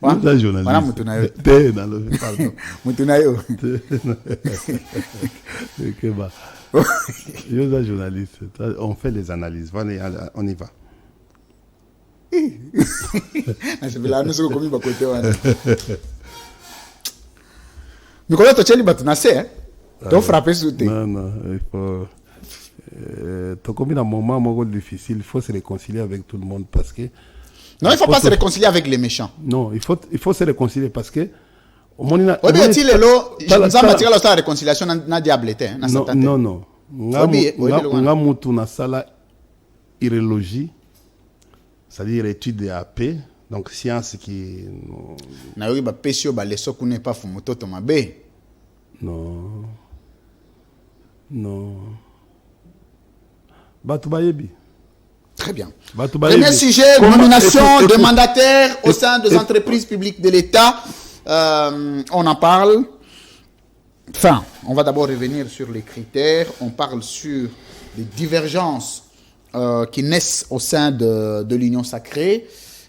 Voilà journaliste. Voilà mutunayo. T'es dans le pardon. Mutunayo. Que bah. Je suis journaliste. On fait les analyses. On y va. Je vais là nous sommes comme côté wana. Mais quand tu es libre tu nasé hein. Tu frappes sur tes. Non, il faut tu comme un moment difficile, il faut se réconcilier avec tout le monde parce que non, il ne faut pas se réconcilier avec les méchants. Non, il faut se réconcilier parce que oui, mais tu es là, la réconciliation n'a diableté. Non. Nga mutu na sala irologie, c'est-à-dire étude de AP, donc science qui na yobi ba pesio ba leso ku ne pas fumoto to mabe. Non. Batu bayebi. Très bien. Batubaye, Premier sujet, comment- nomination écoute, de mandataires au sein des entreprises publiques de l'État. On en parle. Enfin, on va d'abord revenir sur les critères. On parle sur les divergences qui naissent au sein de l'Union sacrée.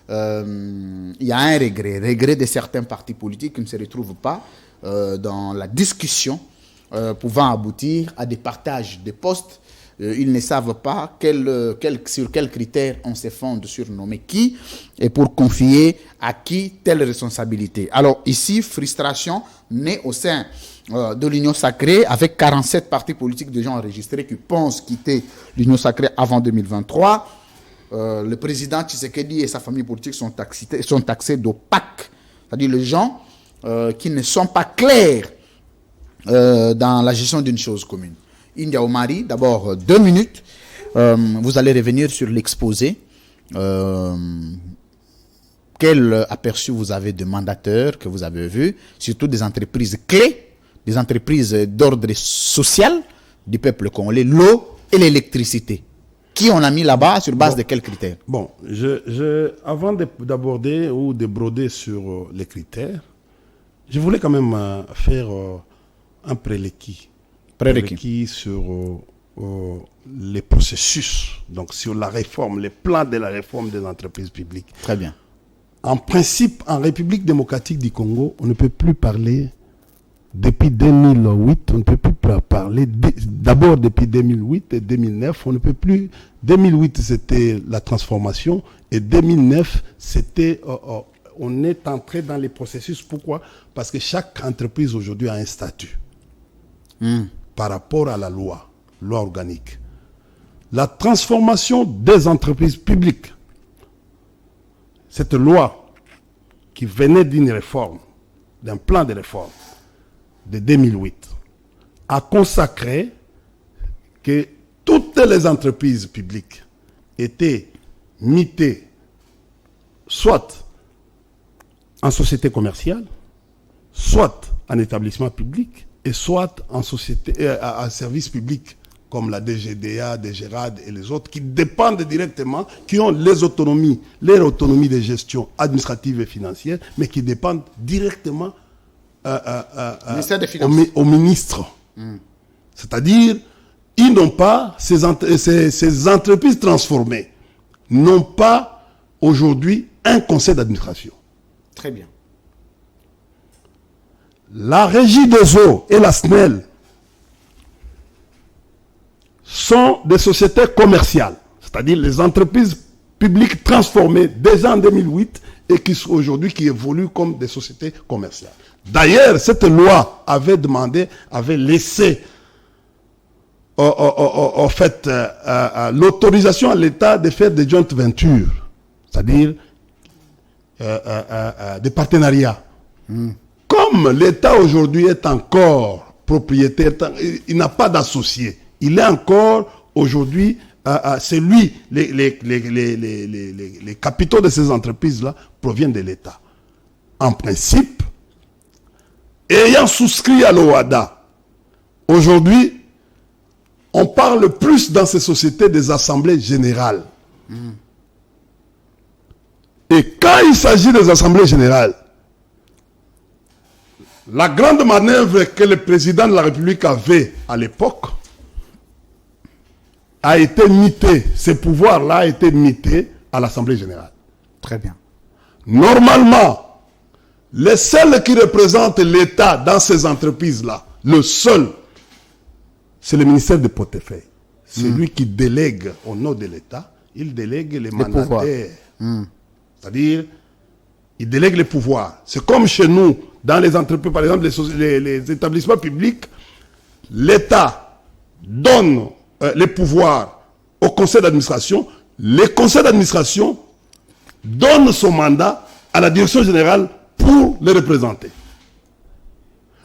Il y a un regret de certains partis politiques qui ne se retrouvent pas dans la discussion pouvant aboutir à des partages de postes. Ils ne savent pas sur quels critères on se fonde sur nommer qui et pour confier à qui telle responsabilité. Alors ici, frustration naît au sein de l'Union sacrée avec 47 partis politiques de gens enregistrés qui pensent quitter l'Union sacrée avant 2023. Le président Tshisekedi et sa famille politique sont taxés d'opaques, c'est-à-dire les gens qui ne sont pas clairs dans la gestion d'une chose commune. India Omari, d'abord 2 minutes. Vous allez revenir sur l'exposé. Quel aperçu vous avez de mandateurs que vous avez vus, surtout des entreprises clés, des entreprises d'ordre social du peuple congolais, l'eau et l'électricité. Qui on a mis là-bas sur base de quels critères? Bon, avant d'aborder ou de broder sur les critères, je voulais quand même faire un prérequis sur les processus, donc sur la réforme, les plans de la réforme des entreprises publiques. Très bien. En principe, en République démocratique du Congo, on ne peut plus parler, depuis 2008, on ne peut plus parler, d'abord depuis 2008 et 2009, on ne peut plus, 2008 c'était la transformation et 2009 c'était, on est entré dans les processus. Pourquoi? Parce que chaque entreprise aujourd'hui a un statut par rapport à la loi organique. La transformation des entreprises publiques, cette loi qui venait d'une réforme, d'un plan de réforme de 2008, a consacré que toutes les entreprises publiques étaient mitées soit en société commerciale, soit en établissement public, et soit en société, en service public, comme la DGDA, DGRAD et les autres, qui dépendent directement, qui ont leur autonomie de gestion administrative et financière, mais qui dépendent directement au ministre. C'est-à-dire, ils n'ont pas, ces entreprises transformées, n'ont pas aujourd'hui un conseil d'administration. Très bien. La Régie des eaux et la SNEL sont des sociétés commerciales, c'est-à-dire les entreprises publiques transformées déjà en 2008 et qui aujourd'hui qui évoluent comme des sociétés commerciales. D'ailleurs, cette loi avait laissé l'autorisation à l'État de faire des joint ventures, c'est-à-dire des partenariats. Comme l'État aujourd'hui est encore propriétaire, il n'a pas d'associé. Il est encore aujourd'hui, c'est lui, les capitaux de ces entreprises-là proviennent de l'État. En principe, ayant souscrit à l'OADA, aujourd'hui, on parle plus dans ces sociétés des assemblées générales. Et quand il s'agit des assemblées générales, la grande manœuvre que le président de la République avait à l'époque a été mité, ces pouvoirs-là a été mité à l'Assemblée générale. Très bien. Normalement, les seuls qui représentent l'État dans ces entreprises-là, le seul, c'est le ministère des portefeuilles. C'est lui qui délègue au nom de l'État, il délègue les mandataires. C'est-à-dire, il délègue les pouvoirs. C'est comme chez nous, dans les entreprises, par exemple, les établissements publics, l'État donne les pouvoirs au conseil d'administration. Le conseil d'administration donne son mandat à la direction générale pour les représenter.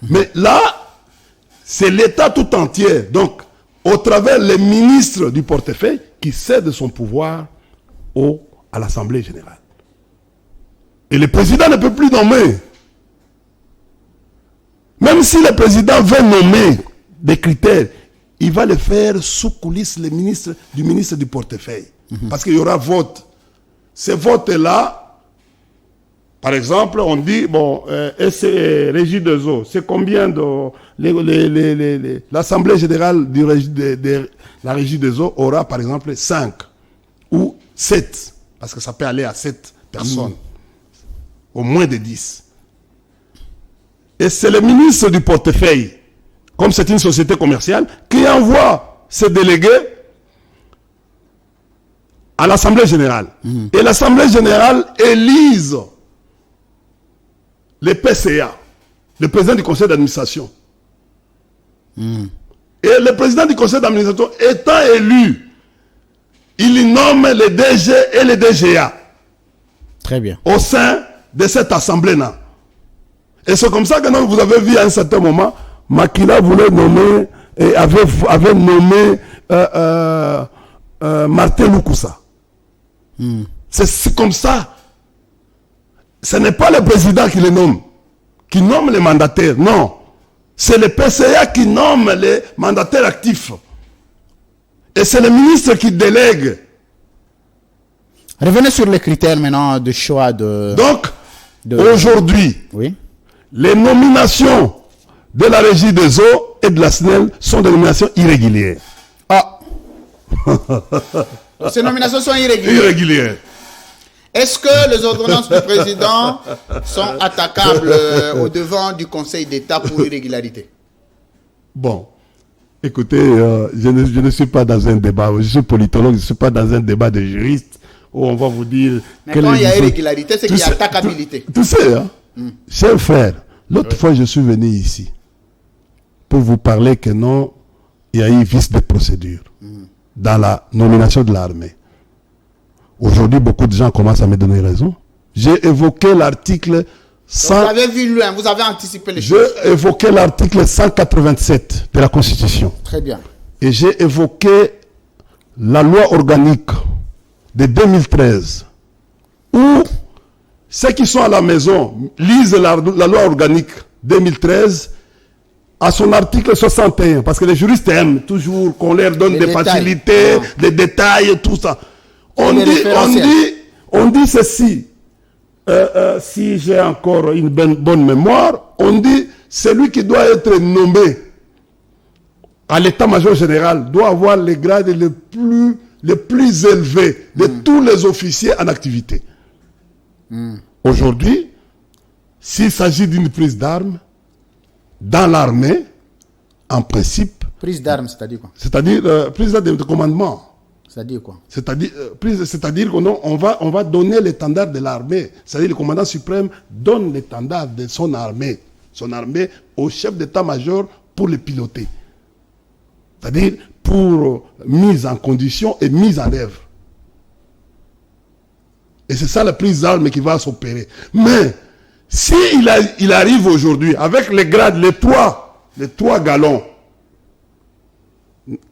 Mais là, c'est l'État tout entier, donc, au travers les ministres du portefeuille, qui cède son pouvoir à l'Assemblée générale. Et le président ne peut plus nommer. Même si le président veut nommer des critères, il va le faire sous coulisses du ministre du portefeuille. Parce qu'il y aura vote. Ces votes-là, par exemple, on dit, bon, c'est Régie des eaux, c'est combien de... L'Assemblée générale de la Régie des eaux aura, par exemple, 5 ou 7, parce que ça peut aller à 7 personnes, au moins de 10. Et c'est le ministre du portefeuille, comme c'est une société commerciale, qui envoie ses délégués à l'Assemblée générale. Et l'Assemblée générale élise les PCA, le président du conseil d'administration. Et le président du conseil d'administration étant élu, il nomme les DG et les DGA. Très bien. Au sein de cette assemblée-là. Et c'est comme ça que vous avez vu à un certain moment, Makila voulait nommer, et avait nommé Martin Lukusa. C'est comme ça. Ce n'est pas le président qui les nomme, qui nomme les mandataires, non. C'est le PCA qui nomme les mandataires actifs. Et c'est le ministre qui délègue. Revenez sur les critères maintenant de choix de... Donc, aujourd'hui, oui, les nominations de la Régie des eaux et de la SNEL sont des nominations irrégulières. Ah. Ces nominations sont irrégulières. Irrégulières. Est-ce que les ordonnances du président sont attaquables au devant du Conseil d'État pour irrégularité? Bon, écoutez, je ne suis pas dans un débat, je suis politologue, je ne suis pas dans un débat de juristes où on va vous dire... Mais quand il y a irrégularité, c'est qu'il y a attaquabilité. Tu sais, hein, cher frère, l'autre fois je suis venu ici pour vous parler que non, il y a eu vice de procédure dans la nomination de l'armée. Aujourd'hui, beaucoup de gens commencent à me donner raison. J'ai évoqué l'article 100... Vous avez vu loin, vous avez anticipé les choses. J'ai évoqué l'article 187 de la Constitution. Très bien. Et j'ai évoqué la loi organique de 2013, où ceux qui sont à la maison lisent la loi organique 2013 à son article 61, parce que les juristes aiment toujours qu'on leur donne des facilités, des détails, tout ça. On dit ceci, si j'ai encore une bonne mémoire, on dit celui qui doit être nommé à l'état-major général doit avoir les grades les plus élevés de tous les officiers en activité. Aujourd'hui, s'il s'agit d'une prise d'armes dans l'armée, en principe... Prise d'armes, c'est-à-dire quoi? C'est-à-dire prise d'armes de commandement. C'est-à-dire quoi? C'est-à-dire qu'on va donner l'étendard de l'armée. C'est-à-dire le commandant suprême donne l'étendard de son armée au chef d'état-major pour le piloter. C'est-à-dire pour mise en condition et mise en œuvre. Et c'est ça la prise d'armes qui va s'opérer. Mais si il arrive aujourd'hui avec les grades, les trois galons,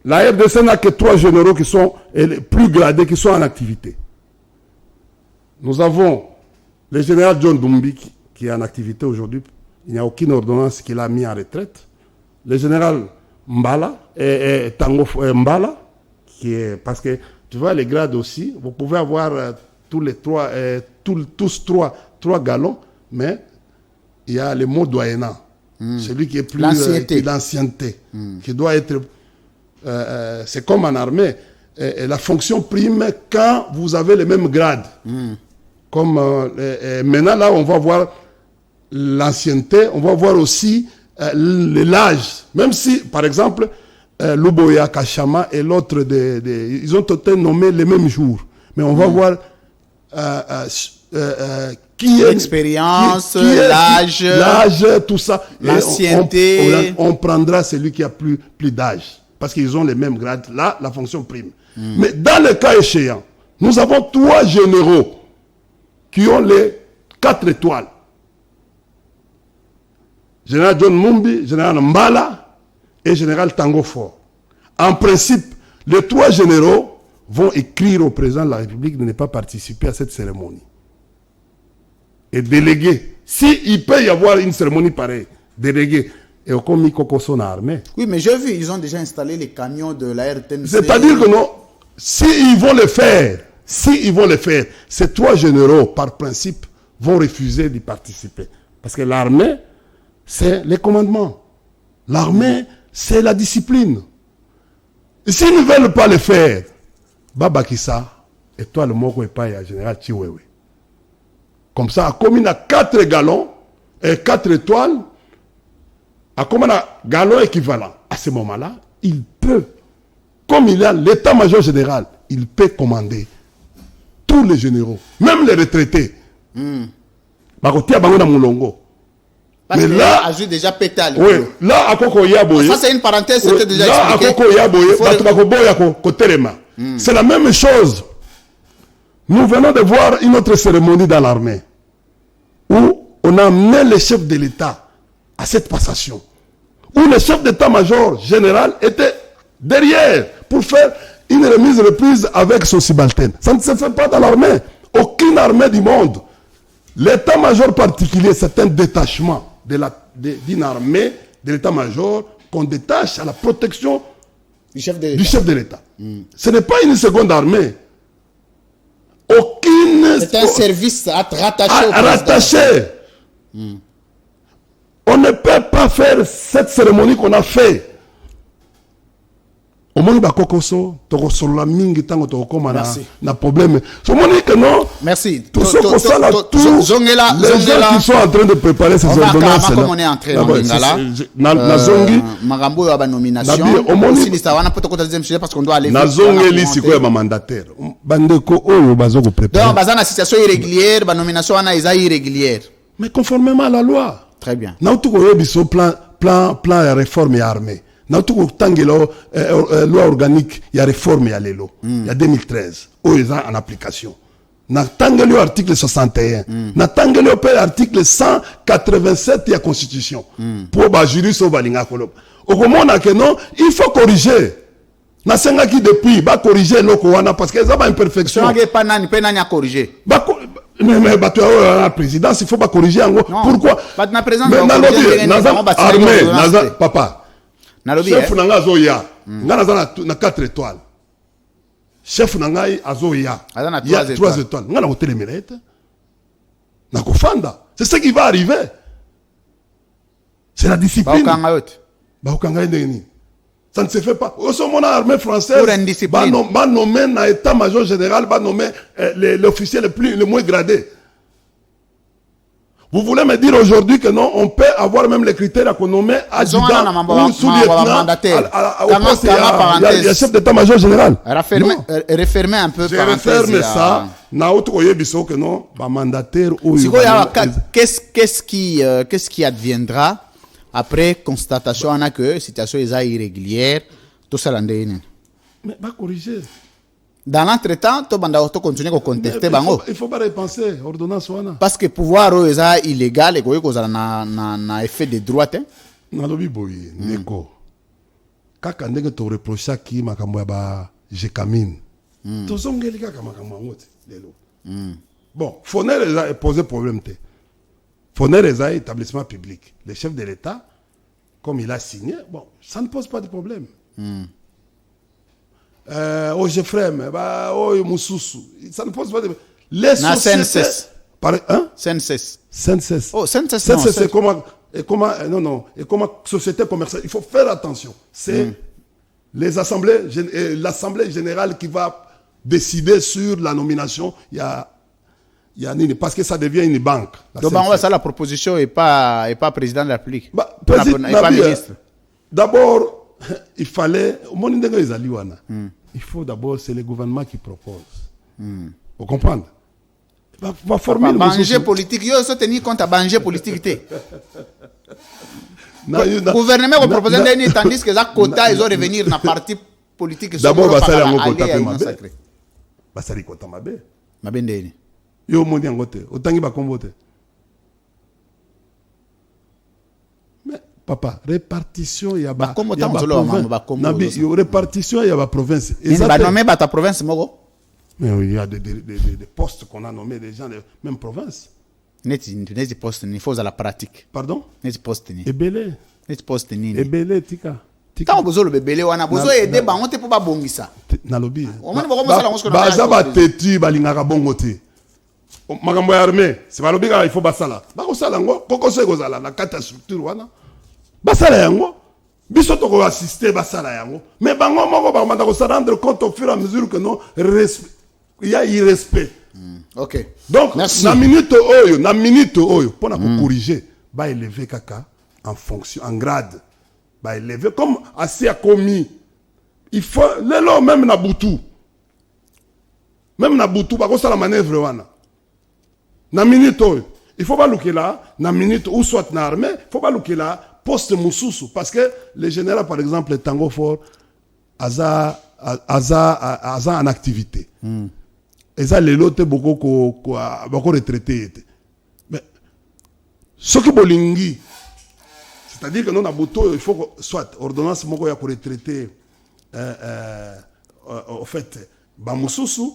la RDC n'a que 3 généraux qui sont les plus gradés, qui sont en activité. Nous avons le général John Dumbi qui est en activité aujourd'hui. Il n'y a aucune ordonnance qui l'a mis en retraite. Le général Mbala et Tango Mbala, qui est, parce que tu vois les grades aussi, vous pouvez avoir tous trois galons, mais il y a le mot doyenat, celui qui est plus l'ancienneté, qui doit être... c'est comme en armée, la fonction prime quand vous avez les mêmes grades. Comme maintenant, là, on va voir l'ancienneté, on va voir aussi l'âge. Même si, par exemple, Luboya, Kachama et l'autre, ils ont été nommés les mêmes jours. Mais on va voir qui est... L'expérience, l'âge, tout ça. L'ancienneté. On prendra celui qui a plus d'âge. Parce qu'ils ont les mêmes grades. Là, la fonction prime. Mais dans le cas échéant, nous avons 3 généraux qui ont les 4 étoiles. Général John Mumbi, Général Mbala et Général Tango Fort. En principe, les 3 généraux vont écrire au président de la République de ne pas participer à cette cérémonie. Et déléguer. S'il peut y avoir une cérémonie pareille, déléguer. Et au Comico son armée. Oui, mais j'ai vu, ils ont déjà installé les camions de la RTNC. C'est-à-dire que non, s'ils vont le faire, ces 3 généraux, par principe, vont refuser d'y participer. Parce que l'armée, c'est les commandements. L'armée, c'est la discipline. Et s'ils ne veulent pas le faire, Baba Kissa, étoile Moko et pas général Chiwewe. Comme ça, comme il a 4 galons et 4 étoiles, comme il a galon équivalent, à ce moment-là, il peut, comme il a l'état-major général, il peut commander tous les généraux, même les retraités. Parce mais là, a déjà pétale. Oui, là, à Koko Yaboye. Ça, c'est une parenthèse, c'était déjà là, expliqué. Là, à Koko Yaboye, c'est la même chose. Nous venons de voir une autre cérémonie dans l'armée où on a amené le chef de l'État à cette passation. Où le chef d'état-major général était derrière pour faire une reprise avec son subalterne. Ça ne se fait pas dans l'armée. Aucune armée du monde. L'état-major particulier, c'est un détachement d'une armée, de l'état-major, qu'on détache à la protection du chef de l'État. Ce n'est pas une seconde armée. C'est un service rattaché On ne peut pas faire cette cérémonie qu'on a fait. Au moins, na problème. Merci. Tout ce qu'on sait là, tous les gens qui sont en train de préparer ces ordonnances. Comme on est entré dans Lingala, Magambo y a une nomination. Aussi, ça va n'importe quoi deuxième sujet parce qu'on doit aller. Nazongeli c'est quoi ma mandataire. Bandeko oyo bazoko préparer. Donc, bazana situation irrégulière, ba nomination ana isa irrégulière. Mais conformément à la loi. Très bien. Na tout ko yebiso plan ya réforme ya armée. Na tout ko tangelo loi organique ya réforme ya lelo. Ya 2013. Oyo en application. Na tangelo article 61. Na tangelo article 187 ya constitution. Pour ba juriste au balinga koloba. Okomona que non, il faut corriger. Na senga qui depuis ba corriger loko wana parce que ça va imperfection. Ça pas nani a corriger. Mais la présidence, il faut pas corriger en gros. Pourquoi? Na présidence armée, papa. Chef nanga zoya. Ngana na 4 étoiles. Chef nanga azoya. Il y a 3 étoiles. Ngana hôtel mérite. Na kofanda. C'est ce qui va arriver. C'est la discipline. Baokanga ndeni. Ça ne se fait pas. Au sommet armée française, va nommer un état-major général, va nommer l'officier le moins gradé. Vous voulez me dire aujourd'hui que non, on peut avoir même les critères qu'on nomme adjudant ou sous-lieutenant au poste il y a chef d'état-major général. Refermer un peu. Je referme ça. Que non, mandataire ou qu'est-ce qui adviendra après constatation on a que situation est irrégulière tout ça l'année. Mais pas corriger. Dans l'entretemps, tu vas continuer à contester bango. Il faut pas repenser ordonnance wana. Parce que pouvoir est illégal et que na effet de droite. Na lobi boy neko. Kaka ndenge to reprocher ki makambo ya ba jekamine. To zongeli kaka makambo ngote lelo. Bon, Foner a posé problème te. Foner est un établissement public. Le chef de l'État, comme il a signé, bon, ça ne pose pas de problème. Oh, Jeffrem, oh, Moussoussou, ça ne pose pas de problème. Les sociétés... Senses. Oh, Senses, c'est comment société commerciale. Il faut faire attention. C'est l'Assemblée générale qui va décider sur la nomination. Parce que ça devient une banque. Donc, ça, la proposition n'est pas président de la République. Pas ministre. D'abord, il fallait. Il faut d'abord, c'est le gouvernement qui propose. Vous comprenez? Va former le Banger politique. Il faut tenir compte à Banger politique. Le gouvernement va proposer tandis que les quotas, ils vont revenir dans la partie politique. D'abord, va faire un quota. Va faire un quota. Mabendeni. Yo mondi angote otangi ba kombote mais papa répartition ya ba répartition ya ba province et ba nommer ba ta province moko mais il y a des postes qu'on a nommés des gens de même province neti postes ni faut à la pratique pardon neti postes ni ebele neti postes ni ebele tika tant besoin le bébé wana besoin aider ba on te pour ba bongisa na lobby baza bateti balingaka bongo te makambo ya armée c'est ba lobby il faut basala bakosala ngo kokoso ekozala na kata structure wana basala yango biso toko assister basala yango mais bango moko bakomanda ko se rendre compte au fur et à mesure que non il y a irrespect. OK. Donc merci. na minute oyo pour na corriger ba élever kaka en fonction en grade ba élever comme assez a commis. Il faut lelo même na butu ba ko sala manœuvre wana na minute oyo il faut pas lukela na minute ou soit na armée faut pas lukela poste mususu parce que le général par exemple Tango Fort aza en activité eza lelo te beaucoup ko retraité mais ce que bolingi c'est-à-dire que non na butu il faut soit ordonnance moko ya ko retraité au fait ba mususu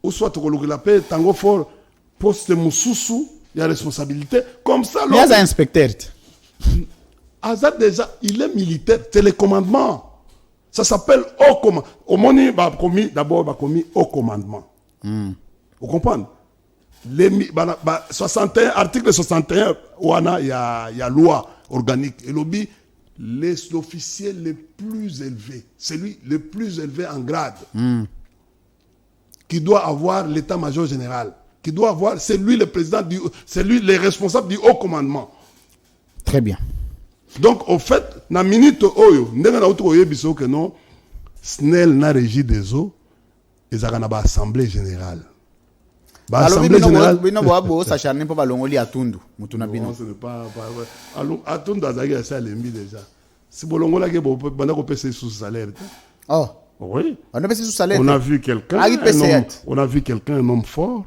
ou soit kolukela pe Tango Fort poste mususu il y a responsabilité comme ça il y a un inspecteur Azad déjà il est militaire c'est le commandement ça s'appelle haut commandement au moni ba commis d'abord ba commis au commandement vous comprenez les 61 article 61 wana il y a loi organique et lobby l'officier le plus élevé celui le plus élevé en grade qui doit avoir l'état-major général qui doit avoir c'est lui le président c'est lui le responsable du haut commandement. Très bien. Donc au fait na minute oyo ndenge na utu oyebiso que non SNEL na régie des eaux ezaka na ba assemblée générale. Ba assemblée générale bino boabo s'acharner pour balongoli atundu mutuna bino. Ce n'est pas atundu azaki ça lembi déjà. Si bolongola ke banda ko pesa sous salaire. Oh. Oui. On a pesa sous salaire. On a vu quelqu'un un homme fort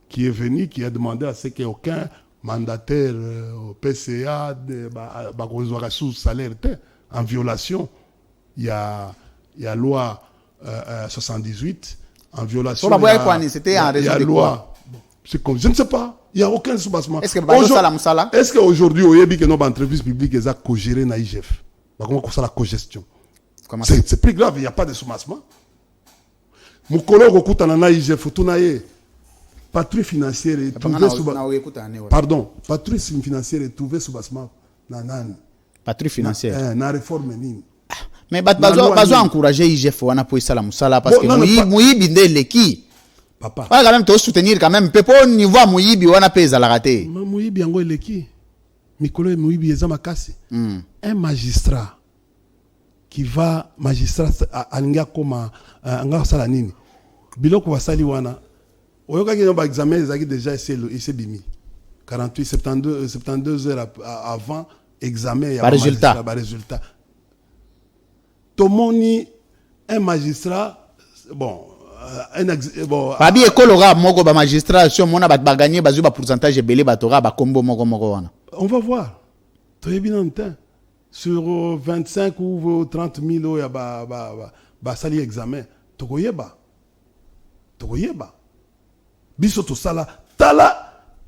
qui est venu qui a demandé à ce qu'aucun mandataire au PCA de sous salaire en violation il y a loi 78 en violation c'était en raison de loi c'est comme je ne sais pas il y a aucun soubassement est-ce que aujourd'hui au yebi que nos entreprises publiques elles a co-géré na IGF comment ça la co-gestion c'est plus grave il y a pas de soubassement mukolo kokutana na IGF tunaye patrouille financière est trouvée sous pardon patrouille financière est trouvée sous basement nanan patrouille financière na réforme nini mais bazo encourager IGF wana pour ça la musala parce que muyibi ndeleki papa on quand même te soutenir quand même pepo niveau muyibi wana pesa la raté muyibi yango eleki mikolo muyibi eza makasi un magistrat qui va alinga koma anga sala nini biloko basali wana oyokaki no ba examen ezaki déjà ici bimi 48 72 heures avant examen ya résultat tomoni un magistrat babi ekolora moko ba magistrat sur mona ba gagner bazu ba pourcentage belé batora ba kombo moko wana on va voir toyebi na ntin sur 25 ou 30 000 ya ba sali examen tokoyeba biso to sala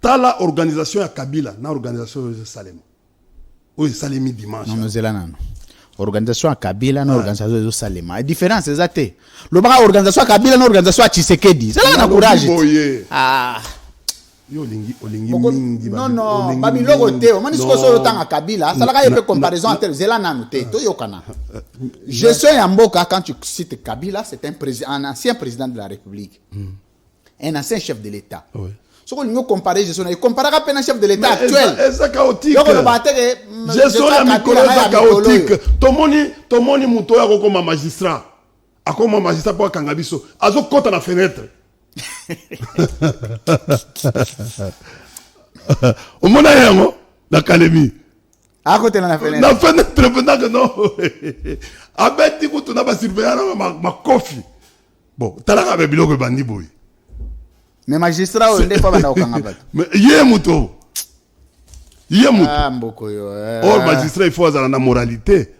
tala organisation ya Kabila na organisation ya Salem oui Salemi dimanche non zelana organisation ya Kabila na organisation ya Salema la différence exacte le bras organisation ya Kabila na organisation ya Tshisekedi c'est là na courage yo olingi mingi non babi logo te o mani sikoso tanga Kabila ça la yepe comparaison entre zelana no te to yokana gestion ya mboka quand tu cites Kabila c'est un ancien président de la République un ancien chef de l'État. Oui. Ce qu'on nous compare, il compare à peine un chef de l'État actuel. C'est chaotique. Donc le batteur gestion ya mikolo est chaotique. Tomoni muto ya comme magistrat. A comme magistrat pour kangabiso. Azo kota na fenêtre. Au mona yango na Kalemi. À côté na fenêtre. Na fenêtre pendant que non. Abeti kutu na ba surveillant ma kofi. Bon, talaka be biloko bandi boy. Mais magistrat on defa bana okanga bat. Mais yemuto. Ah mboko yo. Magistrat il faut avoir la moralité.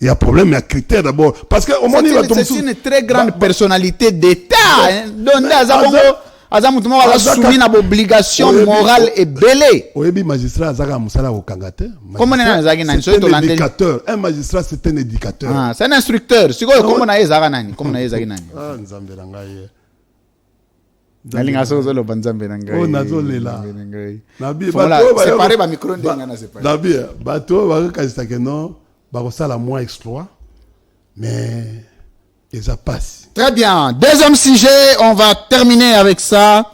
Il y a problème, il y a critère d'abord parce que au moment c'est une très grande personnalité d'État. Donc Azamutumo a soumis à l'obligation morale et belée. Oyebi magistrat Azaka Moussala au Kangate. Comment on a un éducateur. Un magistrat, c'est un éducateur. Ah, c'est un instructeur. C'est quoi comment on a Zaganani? Comment on a Zaganani? Ah, Nzamberangaye. Nalinga sozo lo banzambe nangai. Oh nazolela. Nabi bato séparer ba micro ndanga na séparer. Nabi bato ba kasita que non, ba kosala moins exploit. Mais ça passe. Très bien. Deuxième sujet, on va terminer avec ça.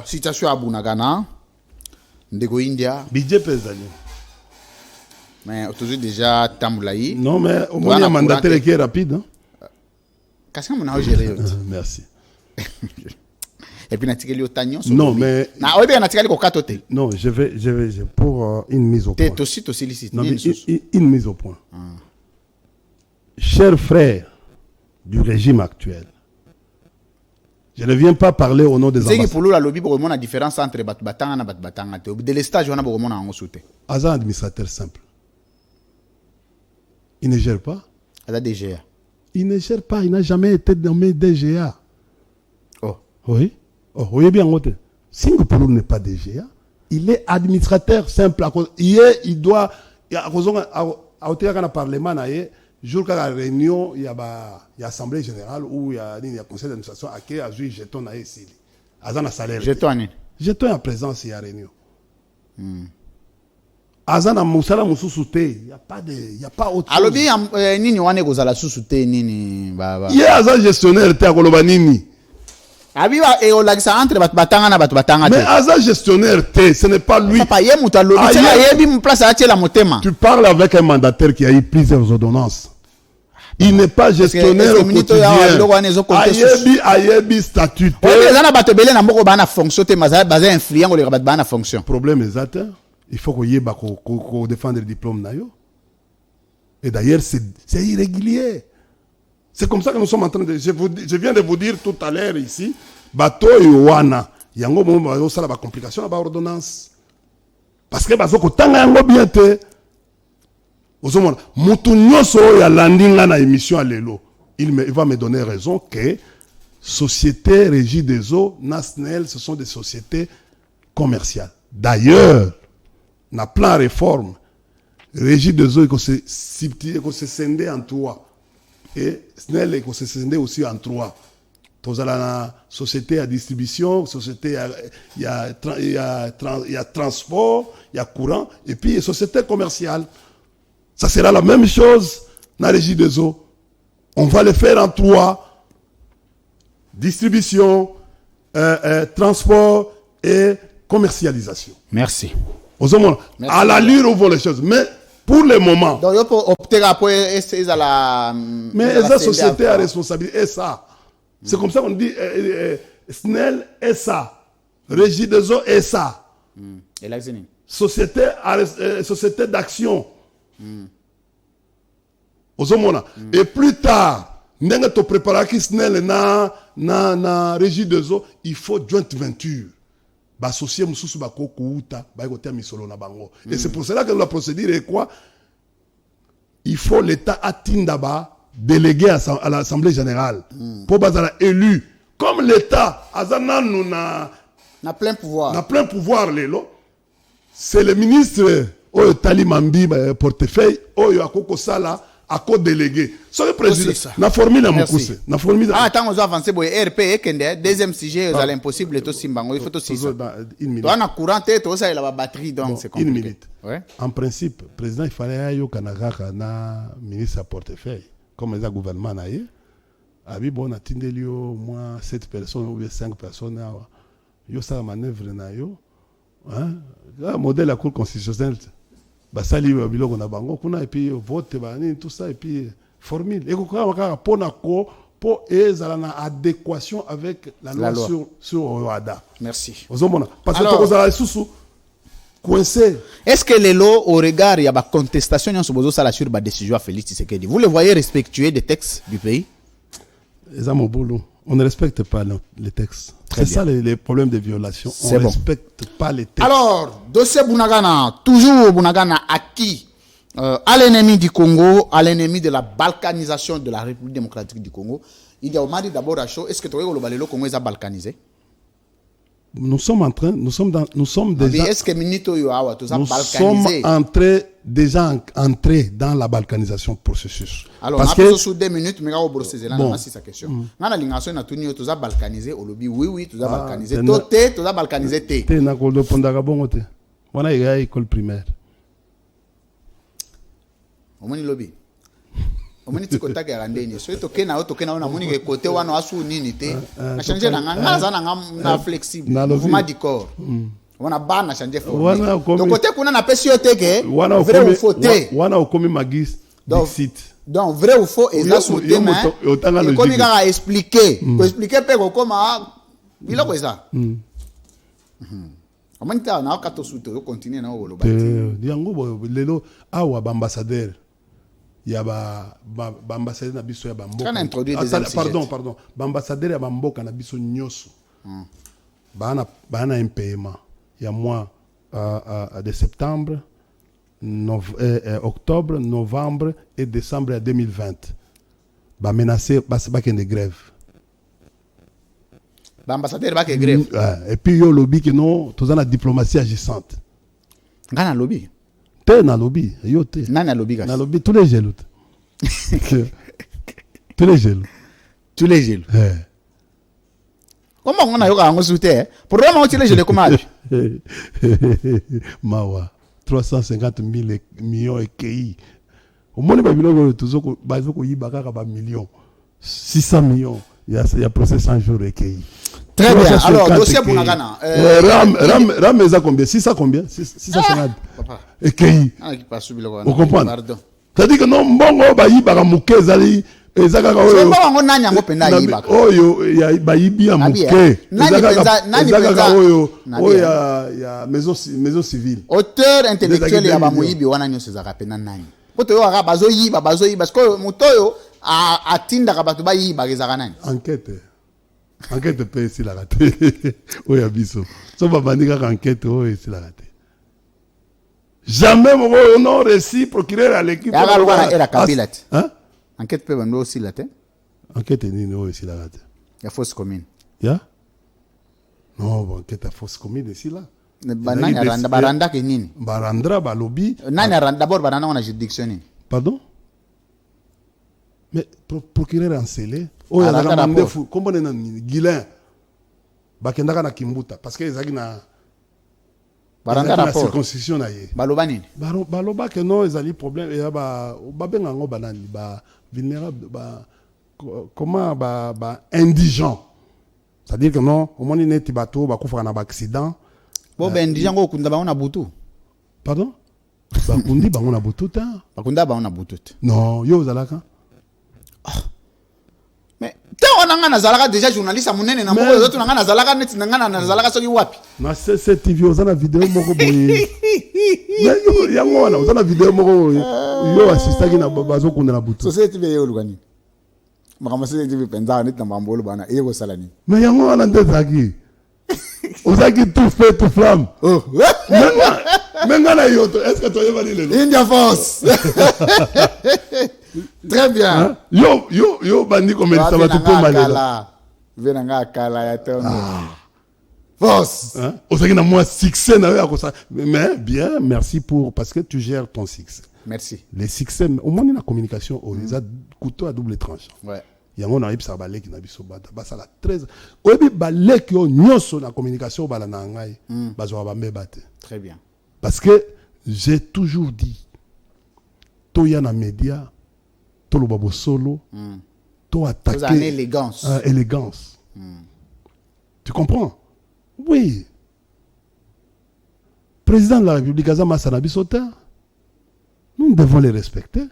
Situation à Bunagana, Ndego India. Budget pesani. Mais toujours déjà Tamboulaï. Non, mais au moins il y a un mandataire qui est rapide. Qu'est-ce qu'on a géré? Merci. Et puis natikeli otanyo. Non, mais na obi natikeli ko katote. Non, je vais pour une mise au point. T'es aussi licite. Non, une mise au point. Chers frères du régime actuel, je ne viens pas parler au nom des ambassadeurs. C'est pour nous la lobby pour la différence entre Batbatanga et Batbatanga. De l'estage, on a beaucoup de souté. Azan administrateur simple. Il ne gère pas. Azan DGA. Il ne gère pas. Il n'a jamais été nommé DGA. Oh. Oui. Oh, oui, bien. Singapour n'est pas DGA. Il est administrateur simple. Il doit. À cause de Parlement, jour de la réunion, il y a l'Assemblée générale où il y a le conseil d'administration qui a joué jeton à ici. Azan salaire. Jeton à présence, il y a réunion. Azan a Moussala Moussouté. Il n'y a pas autre chose. Alors, Nini Wane Gozala Soussouté, Nini. Il y a Azan gestionnaire, Théa Nini. Abiba et Olagsa entre Batanga na Batanga. Mais Azan gestionnaire, ce n'est pas lui. Papa, tu parles avec un mandataire qui a eu plusieurs ordonnances. Il n'est pas gestionnaire au quotidien. Ayebi statutaire. Problème exact. Il faut qu'on défende le diplôme. Et d'ailleurs, c'est irrégulier. C'est comme ça que nous sommes en train de... Je viens de vous dire tout à l'heure ici, bateau et wana, il y a une complication à l'ordonnance. Parce que bateau kotanga yango bien te. Ozomona, mutu nyoso ya landinga na émission à lelo. Il va me donner raison que société régie des eaux, NASNEL, ce sont des sociétés commerciales. D'ailleurs, na plan réforme, régie des eaux, il faut se scinder en trois. Et SNEL se scindé aussi en trois. Tous à la société à distribution, société il y a transport, il y a courant, et puis société commerciale. Ça sera la même chose dans la régie des eaux. On va le faire en trois. Distribution, transport et commercialisation. Merci. À l'allure où vont les choses. Mais pour le moment. Donc, il faut opter après la. Mais la société a responsabilité. Et ça. C'est comme ça qu'on dit SNEL et ça. Régie des eaux et ça. Et là, société d'action. Et plus tard, ndenge to préparer qui SNEL na régie des eaux, il faut joint venture. Associé mususu bako kuuta ba kotia misolo na bango. Et c'est pour cela que la procédure est quoi? Il faut l'état atindaba délégué à l'Assemblée générale pour bazala élu comme l'état azana nous na plein pouvoir. Na plein pouvoir lelo. C'est le ministre Oyo Tali Mambi portefeuille Oyo akoko sala ako délégué. So le président na formule na mukuse. Na formule. Ah tant on avancer boy RP et kende deuxième sujet aux l'impossible to simbango il faut to six. Une minute. Toi na courant tête to ça la batterie donc c'est compliqué. Une minute. Ouais. En principe, président il fallait ayo kanaka na ministre à portefeuille comme les gouvernement na yé. Abi bon atindelio moi 7 personnes ou 5 personnes yo ça manœuvre na yo. Hein? Le modèle la cour constitutionnelle basali biloko na bango kuna et puis vote bani tout ça et puis formule et quoi pona ko pour ezala na adéquation avec la loi sur OADA. Merci. Parce que kozala susu coincé. Est-ce que les lois au regard il y a ba contestation sur bozo sala sur ba décision à Félix Tshisekedi, vous le voyez respectueux des textes du pays? On ne respecte pas les textes. C'est ça les problèmes de violation. On ne respecte pas les textes. Alors, dossier Bunagana, toujours Bunagana acquis à l'ennemi du Congo, à l'ennemi de la balkanisation de la République démocratique du Congo. Il y a Omari d'abord à chaud. Est-ce que tu as le Congo est balkanisé? Nous sommes déjà, Est-ce que nous sommes déjà entrés dans la balkanisation processus. Alors, parce que sous 2 minutes, mais on bon. Sa question. Na lingation na tuni to za balkanisé au lobby oui to za balkanisé to za balkanisé te. Te na ko do pondaka bongo te. Wana ya école primaire. Omoni lobby. Omoni tiko taka ya ndeni. So to kena na moni ke côté wana asu nini te. Na changer na nganga za na flexible. Mouvement du corps. Wana ba na changer forme. Donc côté kuna na pesi yote ke vrai ou faux te. Wana okomi magis dixit. Donc vrai ou faux et là sous thème. Comme il a expliqué, expliquer pe ko koma bilo ko ça. Omoni ta na ka to suto yo continuer na o lo ba. Yango lelo awa ba ambassadeur. Il y a ba ambassadeur na biso ya ba mboka. Pardon. Ba ambassadeur ya ba mboka na biso nyoso. Bana un paiement. Il y a mois de septembre, octobre, novembre et décembre 2020. Ba menacé ba de grève. Ba ambassadeur ba grève. Et puis yo lobby que non, tout ça la diplomatie agissante. Ngana lobby. Na lobby, yo te. Nana lobby gas. Na lobby tous les jaloux. Tous les jaloux. Tous les jaloux. Comment on a eu un soutien? Pour vraiment utiliser les jaloux comment? Mawa 350 millions et KI. Au moins les bilans toujours basé ko yibaka ka ba millions. 600 millions. Il y a procès 100 jours et KI. Très bien. Alors, dossier pour Nagana. Ram est à combien? 600 combien? 650. Et qui? Vous comprenez? C'est-à-dire que non, bon, bayi baka muke zali. Ezaka ka oyo. C'est pas nani yango penda yibaka. Oyo ya bayi bien muke. Nani penza oyo. Oyo ya maison civile. Auteur intellectuel ya ba moyibi wana nyo sezaka pena nani. Poto yo aka bazo yiba parce que mutoyo a tinda ka bato bayi ba ezaka nani. Enquête peut ici la rater. Oui, abisso. Sauf à bandiga enquête, oui, ici la rater. Jamais mon nom réussi procureur à l'équipe. Hein? Enquête peut bandiga aussi la tête. Enquête est nini ici la rater. La fausse commune. Ya? Non, enquête à fausse commune ici là. Baranda ke nini? Barandra ba lobby. Nani d'abord baranda on a juridiction. Pardon? Mais procureur en scellé. Oh, il y a un mandé fou. Comment on est Guilain? Bakendaka na Kimbuta. Parce que ils ont la circoncision. Baloba nini? Baloba que non, ils ont des problèmes. Il y a des banani, vulnérables, comment, indigents. C'est-à-dire que non, au moins, il y a des bateaux, il y a un accident. Bon, indigents, on a butu. Pardon? Bakundi, on a butu. Bakunda, on a butu. Non, yo, zalaka. Mais on a nazalaka déjà journaliste amunene na moko zoto ngana nazalaka net ngana nazalaka soki wapi na CCTV ozana vidéo moko boye yango wana ozana vidéo moko yo assistaki na bazo kunda na butu CCTV yo lukani makama CCTV penza net na mbambolo bana eko salani mais yango wana ndezaki ozaki tout fait tout flamme oh mais ngana yoto est-ce que tu as validé le India Force. Très bien. Yo bandi comme ça va tout pour mal. Venanga kala ya tondo. Force. Ozaki na moi succès na yo ça. Mais bien, merci pour parce que tu gères ton succès. Merci. Les succès au moins la communication les a couteau à double tranchant. Ouais. Yango na ibsa baleki na biso bata basala 13. Obi baleki yo nyonso na communication bala na ngai bazwa ba mbebate. Très bien. Parce que j'ai toujours dit toya na média to lo babo solo to attaquer une élégance. Élégance. Tu comprends? Oui. Président de la République Azama Sanabi Sota, nous devons les respecter.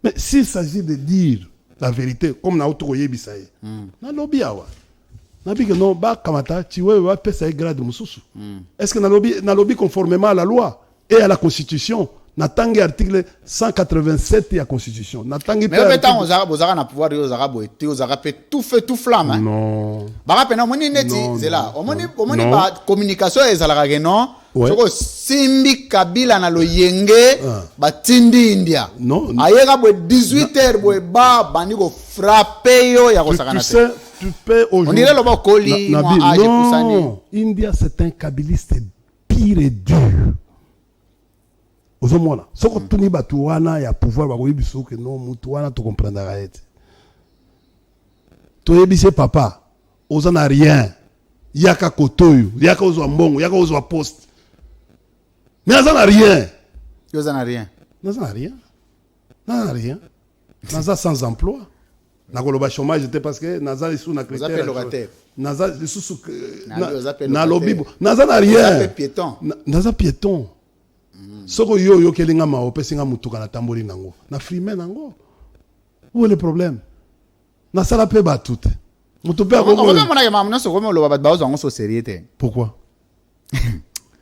Mais s'il s'agit de dire la vérité comme na otoye bisaye na lobby awa na bi que non ba kamata tiwe wa pesa grade mususu est-ce que na lobby conformément à la loi et à la constitution Natangi article 187 de la Constitution. Natangi mais en temps, aux Arabes, pouvoir aux Arabes, aux Arabes, tout feu, tout flamme. Hein? Non. Barapena, on est neti, c'est là. On est pas communication et zalarage, non? Soko Simbi Kabila na lo yenge, batindi India. Non. Ayega bo 18h, bo ba, bani go frapper yo, ya go sakana. Tu peux aujourd'hui. On dirait le mot Koli, non. India, c'est un kabiliste pire et dur. Ozomona soko tuni batu wana ya pouvoir bakoyibiso ke non mutu wana to comprendre ete to yebise papa oza na rien yaka kotoyo yaka ozwa mbongo yaka ozwa poste mais oza na rien oza na rien naza sans emploi nakoloba chômage te parce que naza sous na critère naza sous na lobibo naza na rien naza piéton soko yo kelinga ma opesinga mutuka na tamboli nango na frime nango où est le problème na sala pe ba tout mutupe ko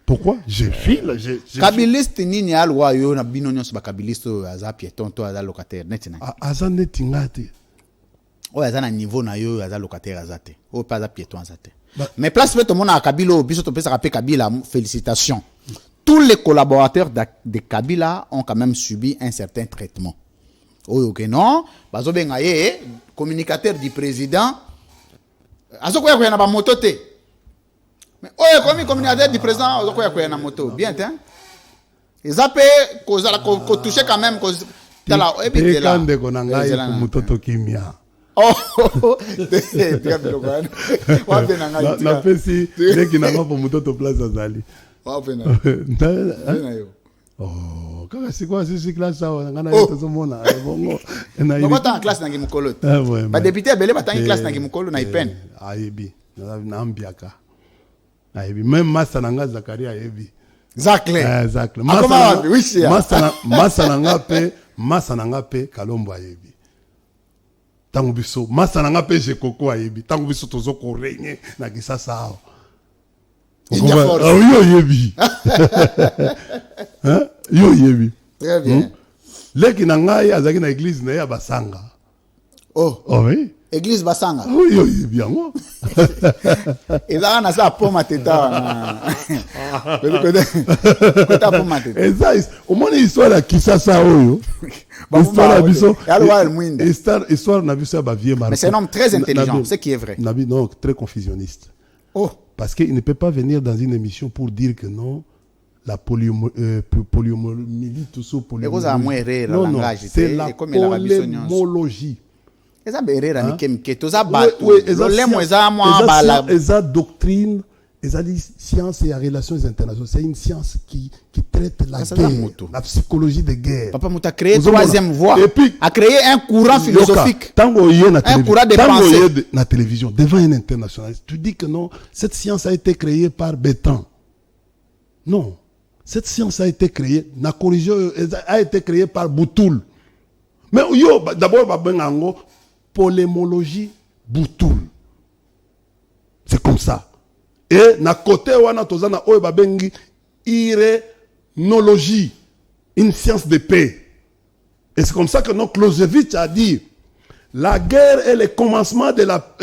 pourquoi je file kabiliste nini alwa yo na bino nyonso ba kabiliste aza piéton to aza locataire netina aza netinga te o aza na niveau na yo aza locataire aza te o pas aza piéton aza te mais place pe to mona kabilo biso to pesa ka pe kabila félicitations. Tous les collaborateurs de Kabila ont quand même subi un certain traitement. Ok, non? Bazo bengaye, communicateur du président. Azo koya koya na ba moto te. Mais comme communicateur du président, azo koya koya na moto. Bien, hein? Ils appellent ko toucher quand même ko tala ebite là. Kande ko nangai ko moto to kimia. Oh, na pesi deki na ngapo moto to place azali. Oh, kaka sikwa sisi classe sawa ngana yeto zomona bongo na ibi bata en classe na ngimukolo ba député belé bata en classe na ngimukolo na ipen aibi na ambiaka aibi même massa nanga Zakaria aibi exactly massa nanga pe Kalombo aibi tangu biso massa nanga pe Jekoko aibi tangu biso tozo ko régner na kisasa sawa. Yo yebi. Hein? Yo yebi. Très bien. Leki na ngai azaki na église na ya Basanga. Oh oui. Église Basanga. Yo yebi yango. Ezaka na sa poma teta. Kota poma teta. Eza omoni histoire ya Kisasa oyo. Histoire na biso. Histoire na biso ba vieux Marco. Mais c'est un homme très intelligent, ce qui est vrai. Nabi non, très confusionniste. Oh. Parce qu'il ne peut pas venir dans une émission pour dire que non, la poliomyélite ou sous poliomyélite. Non, c'est la polémologie. Eza doctrine, eza science et relations internationales. C'est une science qui traite la guerre, la psychologie de guerre. Papa Mouta a créé troisième voie, a créé un courant philosophique, un courant de pensée. La télévision, devant un internationaliste, tu dis que non, cette science a été créée par Bétan. Non, cette science a été créée, la corrigée a été créée par Boutoul. Mais d'abord, polémologie Boutoul. C'est comme ça. Et na côté wana tozana oyo babengi irénologie, une science de paix. Et c'est comme ça que non Clausewitz a dit la guerre est le commencement de la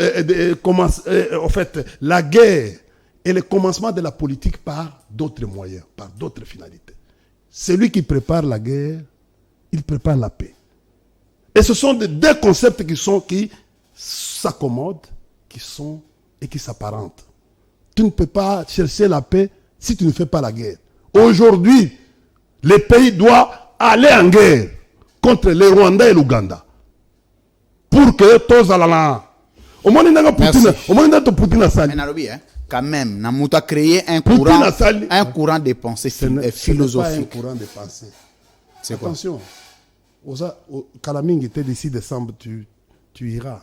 en fait la guerre est le commencement de la politique par d'autres moyens, par d'autres finalités. Celui qui prépare la guerre, il prépare la paix. Et ce sont deux concepts qui s'accommodent, qui s'apparentent. Tu ne peux pas chercher la paix si tu ne fais pas la guerre. Aujourd'hui, le pays doit aller en guerre contre les Rwandais et l'Ouganda. Pour que tous allons. Au moins, il y a Poutine. Quand même, Namouta a créé un courant de pensée philosophique. C'est pas un courant de pensée. C'est quoi? Attention. Kalaming était d'ici décembre, tu iras.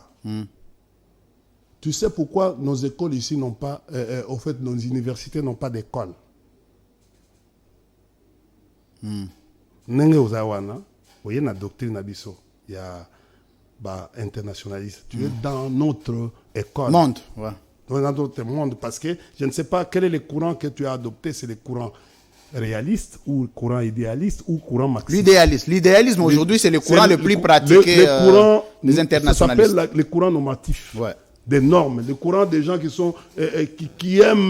Tu sais pourquoi nos écoles ici n'ont pas, au fait, nos universités n'ont pas d'école. Nenge ozawana, voyez la doctrine nabiso, il y a internationaliste. Tu es dans notre école. Monde, ouais. Dans notre monde, parce que je ne sais pas quel est le courant que tu as adopté, c'est le courant réaliste ou courant idéaliste ou courant marxiste. L'idéalisme aujourd'hui, c'est le courant le plus pratiqué des internationalistes. Ça s'appelle les courants normatifs. Ouais. Des normes, des courants des gens qui sont qui aiment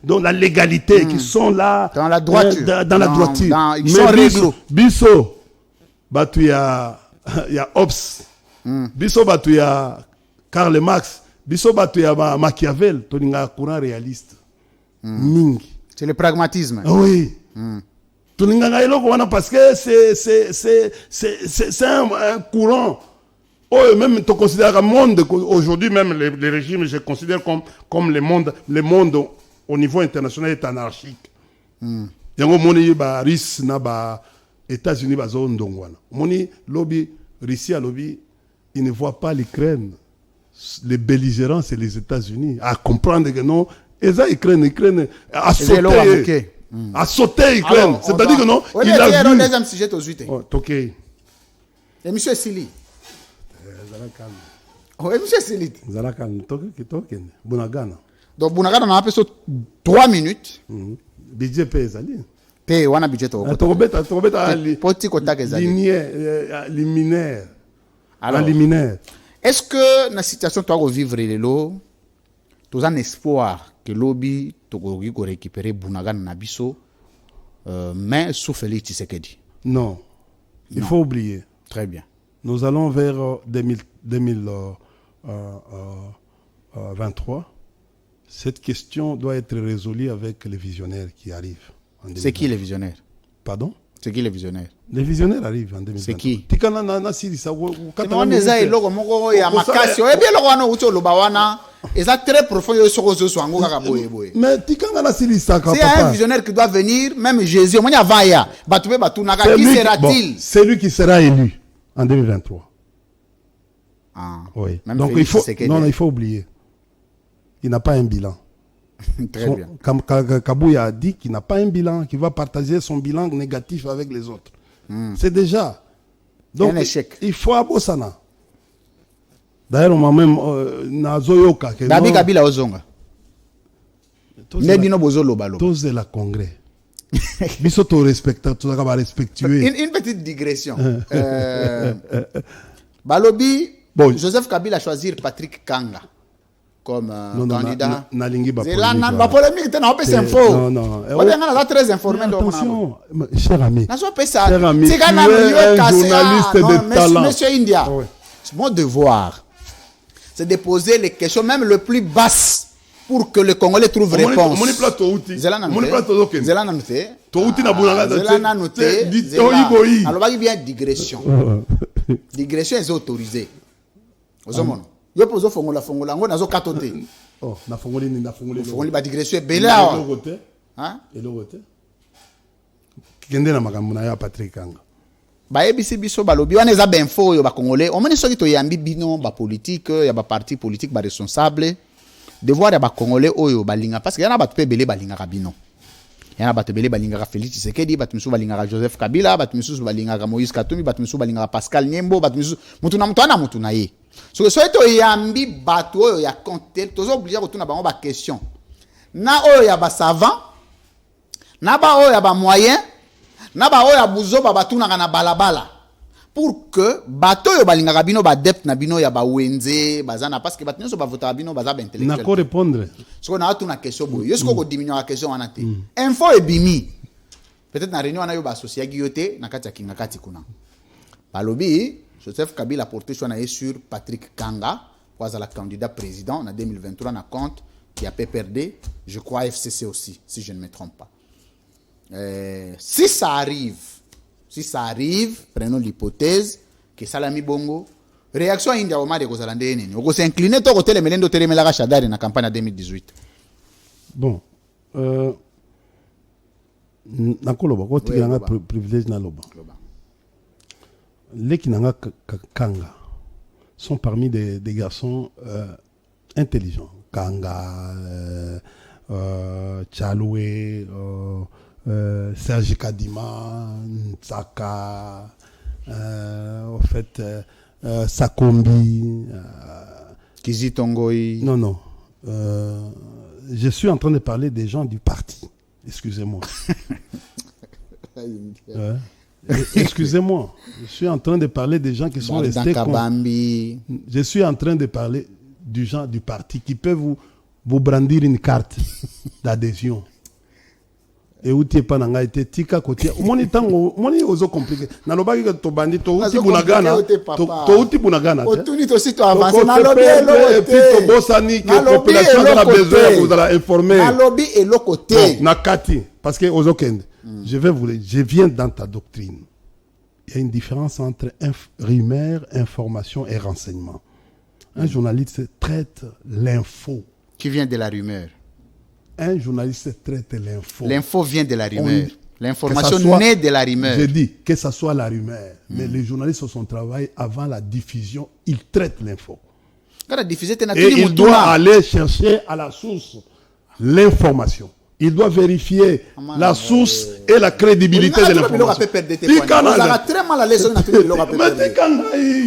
dans la légalité, qui sont là dans la droiture, dans la droiture. Ils sont réglo. Bisso, il y a Hobbes, Bisso, il y a Karl Marx, Bisso, il y a Machiavel, il y a un courant réaliste. Ming. C'est le pragmatisme. Oui. Parce que c'est un courant. Oh, même tu considères le monde, aujourd'hui même les régimes, je considère comme le monde au niveau international est anarchique. Yango moni ba Russie na ba États-Unis ba zone ndongwana. Moni lobby Russie à lobby, ils ne voient pas l'Ukraine. Les belligérants c'est les États-Unis. À comprendre que non, Ukraine a sauté. A sauté Ukraine. C'est-à-dire que non, il a vu. Deuxième sujet au suite. OK. Et monsieur Sili. Oui, monsieur Sili. Zalakan, Bunagana. Donc Bunagana on a appelé 3 minutes. Budget paysan. Paye wana budget au côté. Petit côté liminaire. Alors, liminaire. Est-ce que dans la situation toi vivre les lots, tu as un espoir que lobby togogi ko récupérer Bunagana na biso mais sous Félix Tshisekedi? Non. Il faut oublier. Très bien. Nous allons vers 2023. Cette question doit être résolue avec les visionnaires qui arrivent. C'est qui les visionnaires? Pardon? C'est qui les visionnaires? Les visionnaires arrivent en 2023. C'est qui? C'est très profond. C'est un visionnaire qui doit venir, même Jésus. Qui sera-t-il? C'est lui qui sera élu en 2023. Ah, oui. Donc il faut oublier. Il n'a pas un bilan. Très bien. Kabouya a dit qu'il n'a pas un bilan, qu'il va partager son bilan négatif avec les autres. C'est déjà donc, un échec. Il faut Abosana. D'ailleurs, on m'a même Nazoyoka. Dabi Kabila Ozonga. Nebino Bozolo Balo. Tous la congrès. Biso to respecta, tu dois respectuer. Une petite digression. Balobi, bon. Joseph Kabila a choisi Patrick Kanga comme candidat. C'est là, la polémique, tu n'as pas info. Non. On est très informé. Attention, cher ami. Cher ami, tu es un journaliste de talent. Monsieur India, mon devoir, c'est de poser les questions, même les plus basses, pour que le Congolais trouve réponse. Alors, il y a digression. Digression est autorisée. Yo pozo fongola ngo nazo katote. Oh, na fongoli ba digression bela. Hein? Et le côté. Kende na makambo na ya Patrick Kanga. Ba ebisi biso balobi wana eza ben fo yo ba congolais. O moni soki to yambi bino ba politique, ya ba parti politique ba responsable. Devoir ya ba congolais oyo balinga parce que yana ba pe belé balinga kabino. Yana ba te belé balinga Félix Tshisekedi, ba misu balinga Joseph Kabila, ba misu balinga Moïse Katumbi, ba misu balinga Pascal Nyembo, ba misu mutu na ye. So to yambi bato oyo ya compter tozo obligé ko tuna bango ba question na oyo ya ba savant na ba oyo ya ba moyen na ba oyo ya buzo ba batuna na balabala pour que bato oyo balinga bino ba depth na bino ya ba wenze bazana parce que bato nso ba vota bino baza ba intellectuel na ko répondre so na tuna question boyo yesko ko diminuer la question wana te info e bimi peut-être na réunion na yo ba associé gioté na kati ya kinga kati kuna balobi Joseph Kabila a porté sur Patrick Kanga, la candidat président en 2023 na compte qui a PPRD, je crois FCC aussi, si je ne me trompe pas. Si ça arrive, prenons l'hypothèse que Salami Bongo, réaction India Omar de Kozalande nini, on s'est incliné to côté le melendo telemela Chadari na campagne 2018. Bon, nakoloba ko tikanga privilège na loba. Les Kinanga Kanga sont parmi des garçons intelligents. Kanga, Chaloué, Serge Kadima, Ntsaka, en fait, Sakombi. Kizi Tongoy. Non. Je suis en train de parler des gens du parti. Excusez-moi. Ouais. Excusez-moi. Je suis en train de parler des gens qui sont restés... Je suis en train de parler du gens du parti qui peut vous brandir une carte d'adhésion. Et où tu es pas dans été tika côté moni tango moni ozo compliqué na lobaki que to bandi to uti bunagana to uti bunagana otuni to si to avancer na lobby to bosani que population a besoin vous allez informer na lobby et le côté na kati parce que ozo kende je viens dans ta doctrine. Il y a une différence entre rumeur, information et renseignement. Un journaliste traite l'info qui vient de la rumeur. Un journaliste traite l'info. L'info vient de la rumeur. L'information naît de la rumeur. Je dis que ce soit la rumeur. Mais les journalistes font son travail avant la diffusion. Ils traitent l'info. Et il doit aller chercher à la source l'information. Il doit vérifier la source et la crédibilité de l'information. On a très mal à l'aise sur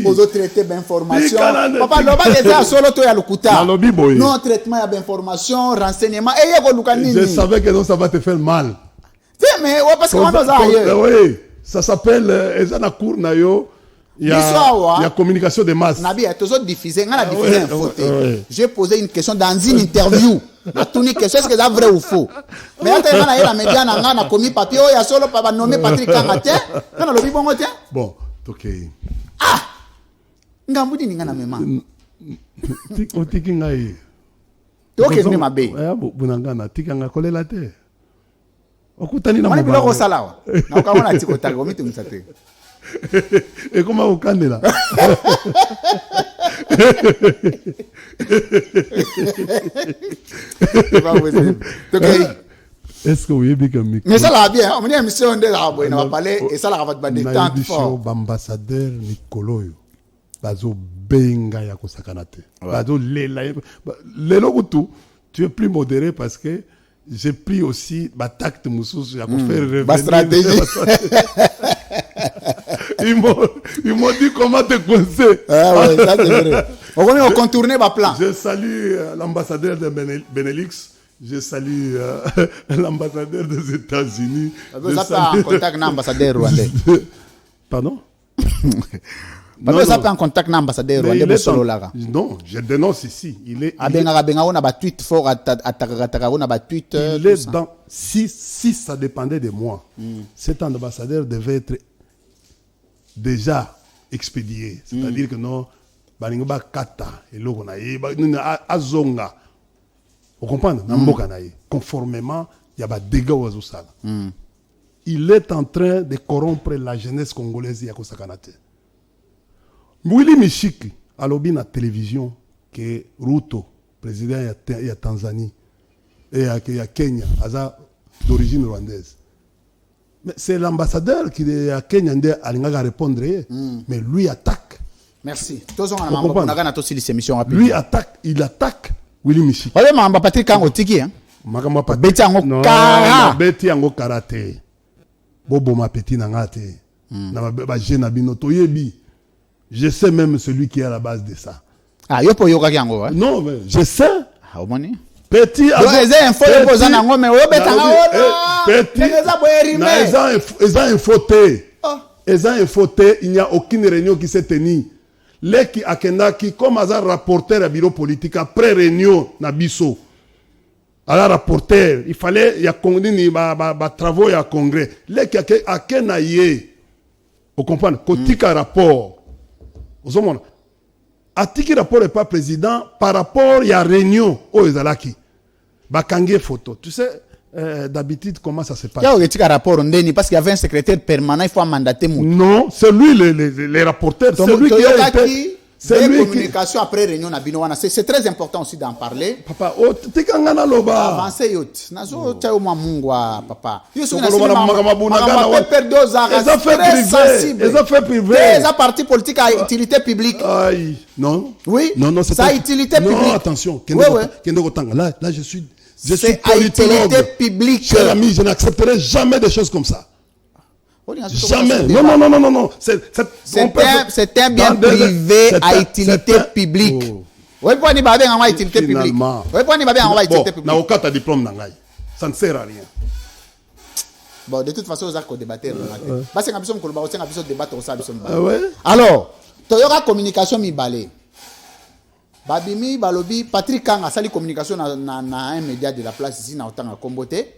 aux autres traités d'information. Papa, non traitement d'information, renseignement. Je savais que non, ça va te faire mal. Mais parce que oui, ça s'appelle il y a communication de masse. J'ai posé une question dans une interview. Est-ce que c'est vrai ou faux? Mais quand la média n'a commis papier, il y a solo pas nommé Patrick Kangaté. Bon, ok. Ah! Ngambudi ni ngana mema. Otiki ngai. Toke ni mabe. Bunangana tikanga kolela te. Okutani na mama. Mani biloko salawa. Na ukaona tiko tago mitu msate. Et comment vous canez là? Est-ce que vous avez bien micro? Mais ça va bien. On a une émission de la on va parler et ça la va te temps fort. Ambassadeur Nicoloyo. Bazo benga ya kosakanate. Bazo lela. Lelo kutu, tu es plus modéré parce que j'ai pris aussi ma tact mususu ya ko faire revenir. Ma stratégie. Ils m'ont dit comment te coincer. Ah ouais, ça c'est vrai. On va contourner ma plan. Je salue l'ambassadeur de Benelux. Je salue l'ambassadeur des États-Unis. Vous avez en contact avec l'ambassadeur rwandais. Pardon? Vous avez en contact avec l'ambassadeur rwandais. Non, je dénonce ici. Il est dans... Si ça dépendait de moi, cet ambassadeur devait être déjà expédié. C'est-à-dire que non, Balingoba Kata, et l'Ogona, Azonga. Vous comprenez? Conformément, il y a des dégâts aux Osala. Il est en train de corrompre la jeunesse congolaise. Mwili Mishiki, à l'objet de la télévision, que Ruto, président de Tanzanie, et à Kenya, d'origine rwandaise. Mais c'est l'ambassadeur qui est à Kenya qui a répondre. Mais lui attaque. Merci. Lui attaque, il attaque Willy Mishiki. Oui, mais Patrick Kangotiki. Beti yango karate. Bobo ma petit nangate. Na ba jeune abino toyebi. Je sais même celui qui est à la base de ça. Ah, yopo yoka yango. Non, mais je sais. Ah, omoni. Petit info poza nango mais obetanga info, il n'y a aucune réunion qui s'est tenue. Leki akendaki comme un rapporteur à bureau politique après réunion na biso. Alors rapporteur, il fallait il y a condini travaux à congrès. Leki akenaye. Vous comprenez? Kotika rapport. Vous comprenez? Atiki rapport n'est pas président par rapport il y a réunion au ezalaki. Bakangé photo. Tu sais d'habitude comment ça se passe? Il y a un rapport parce qu'il y avait un secrétaire permanent, il faut mandater mon. Non, c'est lui les rapporteurs, c'est lui qui a été c'est lui communication après réunion na binowana, c'est très important aussi d'en parler. Papa, oh tikangana loba. Avancer yot. Nazo cha uma mungwa papa. Yo so na les affaires privées. Les partis politiques à utilité publique. Aïe, non. Oui. Non, c'est ça utilité publique. Non, attention. Là je suis utilité publique. Cher ami, je n'accepterai jamais des choses comme ça. Jamais. Non. C'est un bien privé à utilité publique. Oui, pour utilité publique. Oui, pour utilité publique. Ça ne sert à rien. Bon, de toute façon, vous avez débattre. Parce que nous avons débattre au sein de alors, il y aura communication mi-balé. Babimi, Balobi, Patrick Kang a sali communication dans un média de la place ici, dans autant à Comboté.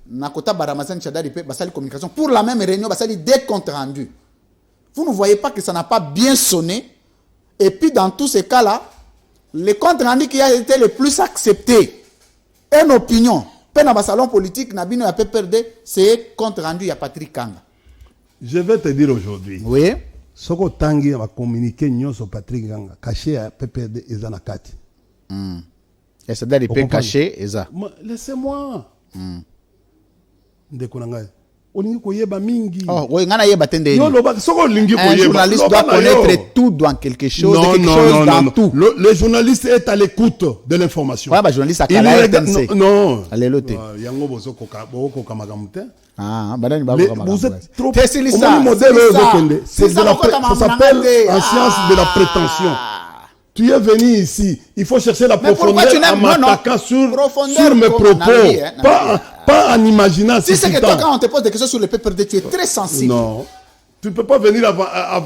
Nakota Baramazan Chadari, Basali communication. Pour la même réunion, Basali des comptes rendus. Vous ne voyez pas que ça n'a pas bien sonné. Et puis, dans tous ces cas-là, le compte rendu qui a été le plus accepté, une opinion, dans le salon politique, Nabino a perdu, c'est compte rendu, il y a Patrick Kang. Je vais te dire aujourd'hui. Oui. Ce que Tanguy va communiquer sur Patrick Kanga, caché à PPD et Zanakati. Et ça doit être caché, et ça. Laissez-moi. Ndekonanga. Olingi koyeba mingi. Oh, oui, ngana yeba tende. Non, un journaliste doit connaître tout dans quelque chose, non, quelque chose dans tout. Le journaliste est à l'écoute de l'information. Ouais, bah journaliste à Kala RTNC. Non. Allez lote. Yango bozo koka magamute. Ah, banani ba vous êtes trop. C'est ça s'appelle en science de la prétention. Tu es venu ici, il faut chercher la profondeur en m'attaquant sur mes propos, pas en imaginant. Si c'est que toi, quand on te pose des questions sur le PPRD, tu es très sensible. Non. Tu ne peux pas venir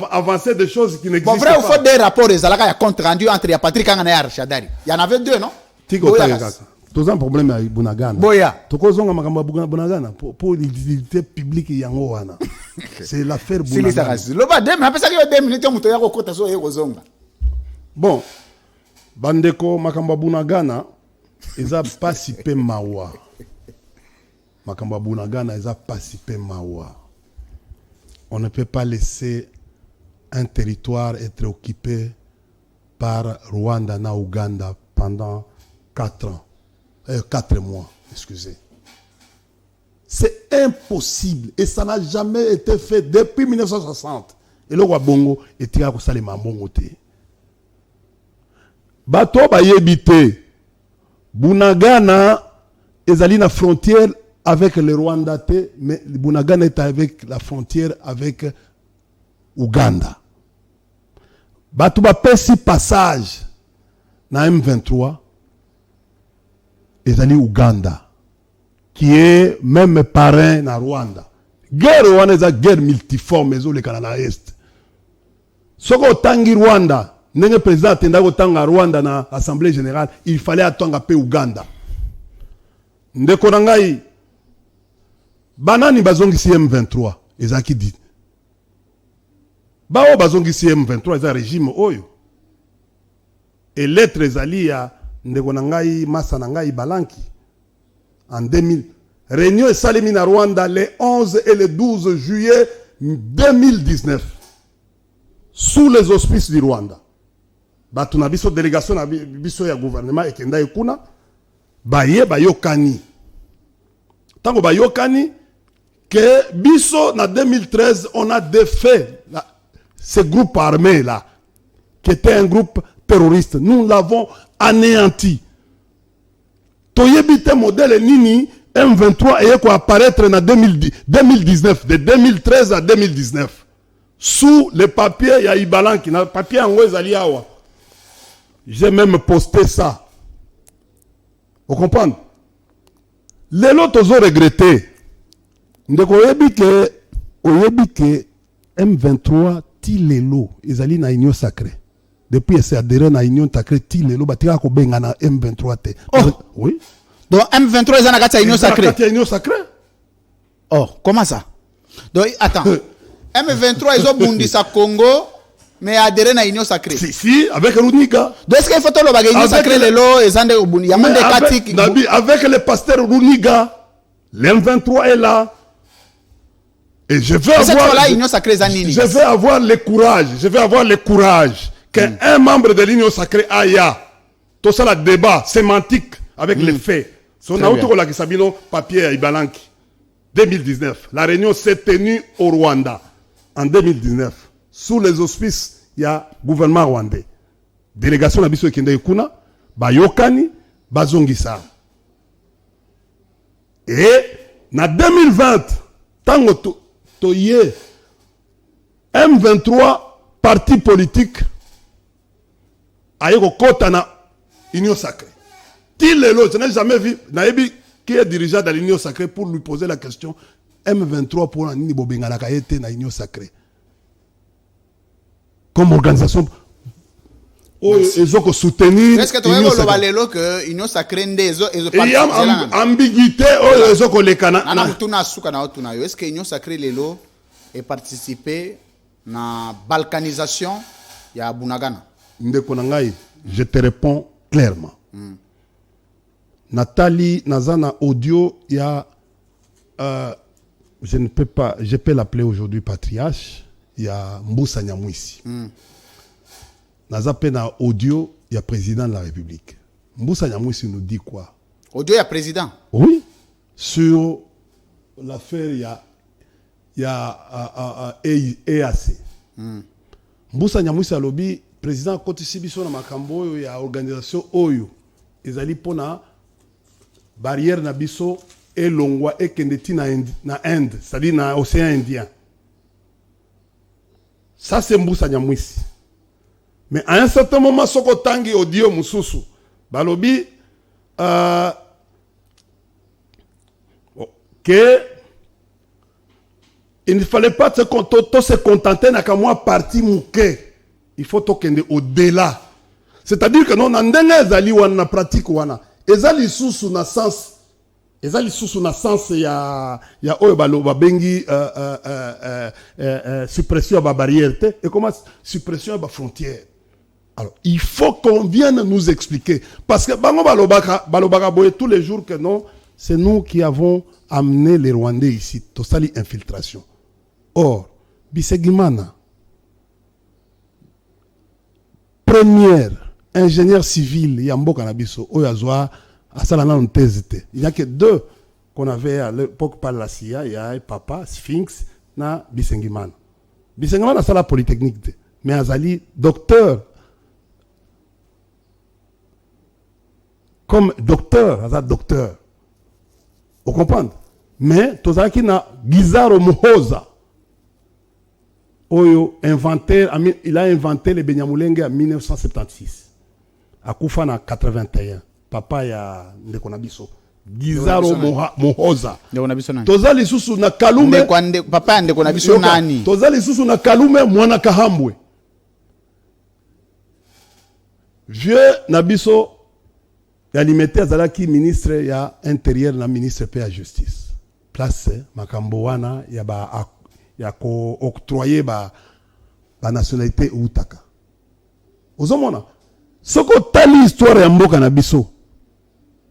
avancer des choses qui n'existent pas. Bon, vrai, il faut des rapports, il y a compte rendu entre Patrick Kang et Archadari. Il y en avait deux, non? Tiko Tagaka. Tu as un problème avec Bunagana. Boya. Tu as un problème Bunagana pour l'utilité publique Yangoana. C'est l'affaire Bunagana. Bon, Bandeko Makamba Bunagana, ils ont pas si peu mawa. Makamba Bunagana, ils ont pas si peu mawa. On ne peut pas laisser un territoire être occupé par Rwanda na Ouganda pendant 4 ans. 4 mois, excusez. C'est impossible et ça n'a jamais été fait depuis 1960. Et le Bongo était à Salima Bongote. Bato ba yebite Bunagana ezali na frontière avec le Rwanda, mais Bunagana est avec la frontière avec Ouganda. Bato ba pesi passage na M23 ezali Ouganda qui est même parrain na Rwanda. Guerre Rwanda est une guerre multiforme ezo le Canada Est. Soko tangi Rwanda ndenge président atenda kotanga Rwanda na assemblée générale, il fallait attendre pe Ouganda. Ndeko na ngai banani bazongisi M23 ezaki dit. Bao bazongisi M23 eza régime oyo. Et lettre ezali ya ndeko na ngai masa na ngai Balanki en 2000. Réunion esalemi na Rwanda le 11 et le 12 juillet 2019 sous les auspices du Rwanda. Batu na biso délégation na biso ya gouvernement ekenda ekuna baye bayokani. Tango bayokani que biso na 2013 on a défait ce groupe armé là qui était un groupe terroriste. Nous l'avons anéanti. Toyebite modèle nini M23 et quoi apparaître en 2019 de 2013 à 2019 sous les papiers ya Ibalanki na papier en ezali awa. J'ai même posté ça. Vous comprenez? Les autres ont regretté. Ndeko oyebi que M23 ti lelo ezali na union sacrée. Depuis c'est adhéré na union sacrée ti lelo batika ko benga na M23 te. Oh oui. Donc M23 est dans la union sacrée. Union sacrée. Oh, comment ça? Donc attends. M23 ils ont bondi sa Congo mais adhéré na union sacrée. Si, avec Runiga. Donc est-ce qu'il faut tout le union sacrée lelo ezande obundi yamande katik. Avec le pasteur Runiga, l'M23 est là. Et je veux avoir le courage qu'un membre de l'union sacrée aya. Tout ça, le débat sémantique avec les faits. Son auto la Sabino papier à Ibalanki. 2019. La réunion s'est tenue au Rwanda en 2019. Sous les auspices, il y a gouvernement rwandais. Délégation Nabiso Kende Kuna, Bayokani, Bazongisa. Et, en 2020, tango toye M23 parti politique ayeko kota na union sacrée. Tilelo, je n'ai jamais vu naebi qui est dirigeant dans l'Union sacrée pour lui poser la question M23 pour un Nini Bobengana Kayete dans l'Union sacrée. Comme organisation. Ils ont soutenir. Est-ce que tu as que l'Union sacrée il y a ambiguïté. Est-ce que l'Union sacrée est participé à la balkanisation de Bunagana? Je te réponds clairement. Nathalie Nazana audio, il y a je ne peux pas, je peux l'appeler aujourd'hui patriarche, il y a Mboussa Nyamwisi. Nazapena audio, il y a président de la République. Mboussa Nyamwisi nous dit quoi? Audio, il y a président? Oui. Sur l'affaire, il y a EAC. Mboussa Nyamwisi a lobby, président Koti Sibiso na Makambo, il y a organisation OYO. Ils allaient pour la barrière na biso et longwa et kendeti na Inde, c'est-à-dire na océan Indien. Ça c'est Mboussa Nyamwisi. Mais à un certain moment, soko tangi audio mususu, balobi que il ne fallait pas se contenter na kamwa parti mouké. Il faut tokende au-delà. C'est-à-dire que non ndenga ezali wana pratique wana. Ezali susu na sens. Ezali susu na sens ya oyo baloba bengi suppression ba barrière et comment suppression ba frontière. Alors, il faut qu'on vienne nous expliquer. Parce que bango balobaka boye tous les jours que non, c'est nous qui avons amené les Rwandais ici. Tosali infiltration. Or, Bisegimana, première ingénieur civil, Yambo Kanabiso, Oyazwa, Asalana Ntezete. Il n'y a que deux qu'on avait à l'époque par la CIA, il y a Papa, Sphinx, na Bisengimana. Bisengimana, c'est la polytechnique. Mais Azali, docteur, comme docteur, Azali docteur. Vous comprenez? Mais, Tozaki na Gizaro Muhoza. Oyo il a inventé les Benyamulenge en 1976. À Koufa en 81. Papa ya Ndekonabiso. Gizaro Muhoza. Tozali susu na Kalume. Papa ya Ndekonabiso nani? Tozali susu na Kalume mwana Kahambwe. Vieux Nabiso Yalimete Azalaki ministre ya intérieur na ministre de la justice. Place Makambowana ya ba ya ko octroyer ba nationalité utaka. Ozomona soko tali histoire ya mboka na biso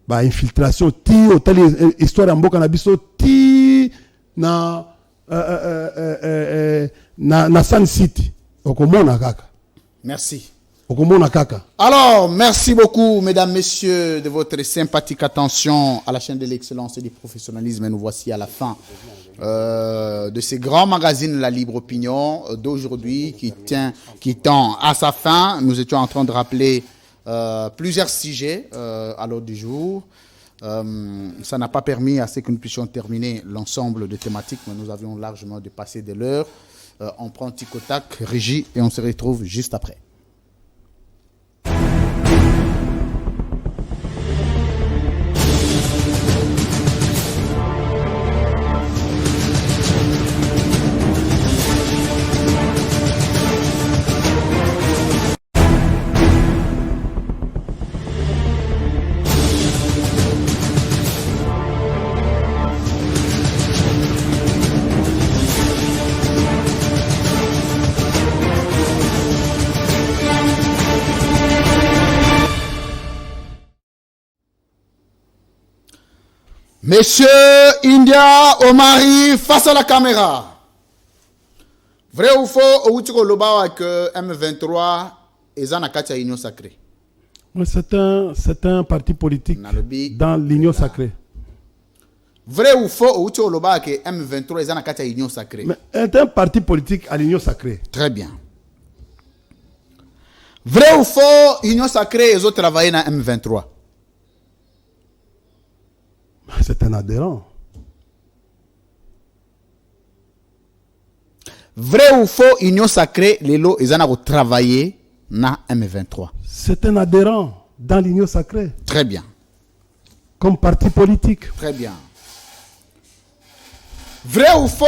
ba infiltration ti tali histoire ya mboka na biso ti na na Sun City okomona kaka. Merci. Alors, merci beaucoup, mesdames, messieurs, de votre sympathique attention à la chaîne de l'excellence et du professionnalisme. Et nous voici à la fin de ce grand magazine La Libre Opinion d'aujourd'hui qui tend à sa fin. Nous étions en train de rappeler plusieurs sujets à l'ordre du jour. Ça n'a pas permis à ce que nous puissions terminer l'ensemble des thématiques, mais nous avions largement dépassé de l'heure. On prend tic au tac, régie, et on se retrouve juste après. Monsieur India Omari face à la caméra. Vrai ou faux, Outiko Loba que M23 est en Akatia Union Sacrée? C'est un parti politique dans l'Union Sacrée. Vrai ou faux, Outiko Loba que M23 est en Akatia Union Sacrée? Mais c'est un parti politique à l'Union Sacrée. Très bien. Vrai ou faux, Union Sacrée, ils ont travaillé dans M23? C'est un adhérent. Vrai ou faux, Union Sacrée, les lots, ils ont travaillé dans M23? C'est un adhérent dans l'Union Sacrée. Très bien. comme parti politique. Très bien. Vrai ou faux,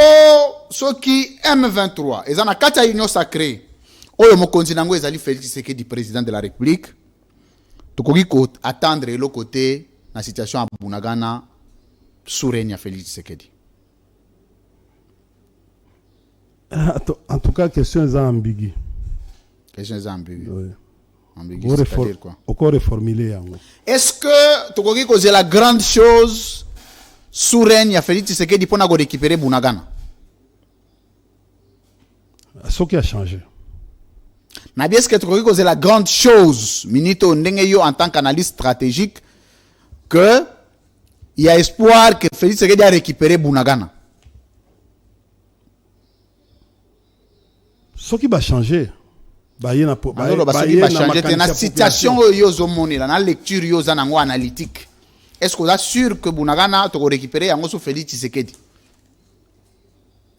ceux qui M23, ils ont une union sacrée. Oyo mokonzi nango ezali Félix Tshisekedi, président de la République. Tokoki ko attendre le côté la situation à Bunagana sous règne Félix Tshisekedi. En tout cas, question est ambiguë. Question est ambiguë. Oui. Ambiguë, c'est-à-dire quoi? Encore reformuler. Est-ce que Tokoki ko c'est la grande chose sous règne Félix Tshisekedi pour récupérer Bunagana? Ce qui a changé. Mais est-ce que Tokoki ko c'est la grande chose, Minito Ndengeyo en tant qu'analyste stratégique, que il y a espoir que Félix Tshisekedi a récupéré Bunagana? Ce qui va changer, la situation la lecture analytique. Est-ce qu'on est sûr que Bunagana va récupérer en sous Félix Tshisekedi?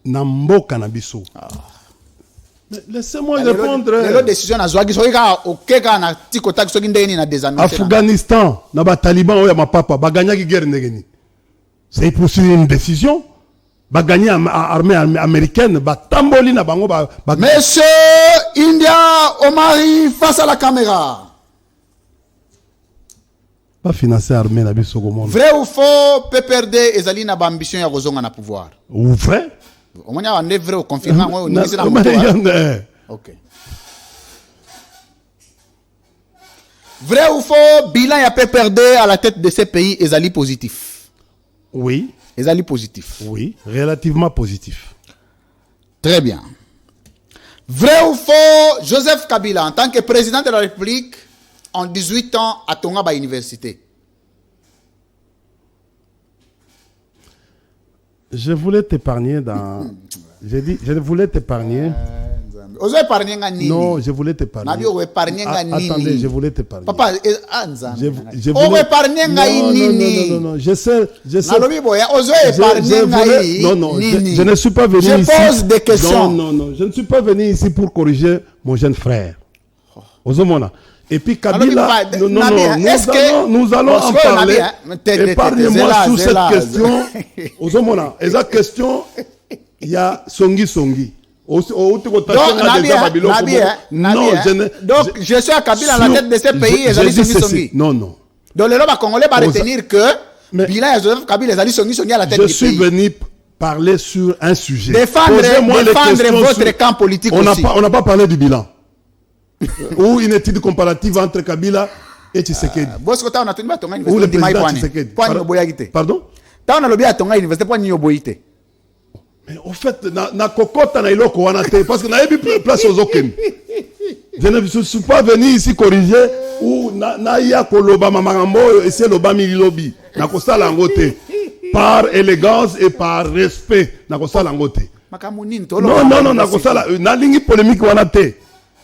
Namboka na biso. Laissez-moi répondre. La décision na zoaki soka okeka na tikota soki ndeni na des années. Afghanistan, na ba Taliban oya mapapa ba gagner ki guerre ndengeni. C'est pour une décision. Ba gagner armée américaine, ba tamboli na bango ba. Monsieur India Omari face à la caméra. Pas financer armée na biso ko monde. Vrai ou faux, PPRD ezali na ba ambition ya kozonga na pouvoir. Ou vrai? On a un vrai confirmé. Ok. Vrai ou faux, bilan ya PPRD à la tête de ces pays ezali positif. Oui. Ezali positif. Oui, relativement positif. Très bien. Vrai ou faux, Joseph Kabila, en tant que président de la République, en 18 ans, à Tonga Université. Je voulais t'épargner dans... J'ai dit, je voulais t'épargner. Non, je voulais t'épargner. Attendez, je voulais t'épargner. Papa, je voulais... Non, je sais... Non, je ne suis pas venu ici... Je pose des questions. Non, je ne suis pas venu ici pour corriger mon jeune frère. Ozomona. Et puis Kabila, nous allons en parler. Épargnez-moi sur cette question. Ozomona, et cette question, il y a Songi. Donc, je suis à Kabila à la tête de ces pays et Songi. Non. Donc, les Roba Congolais va retenir que Bila et Joseph Kabila et Songi à la tête du pays. Je suis venu parler sur un sujet. Défendre votre camp politique aussi. On n'a pas parlé du bilan. Ou une étude comparative entre Kabila et Tshisekedi. Ou le président Tshisekedi. Pardon? Mais au fait, na kokota na iloko wana te parce que na yebi place aux okem. Je ne suis pas venu ici corriger ou na ya koloba mamangambo essayer loba mililobi. Na kosala ngote par élégance et par respect. Na kosala ngote. Non, na kosala na lingi polémique wana te.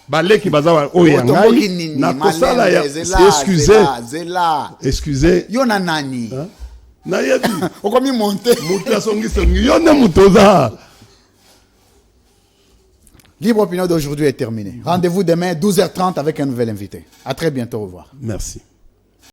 Baleki bazawa oyangai na kosala ya excusez yona nani na yebi okomi monter mutu songi yone mutoza. Libre opinion d'aujourd'hui est terminée. Rendez-vous demain 12h30 avec un nouvel invité. À très bientôt, au revoir. Merci.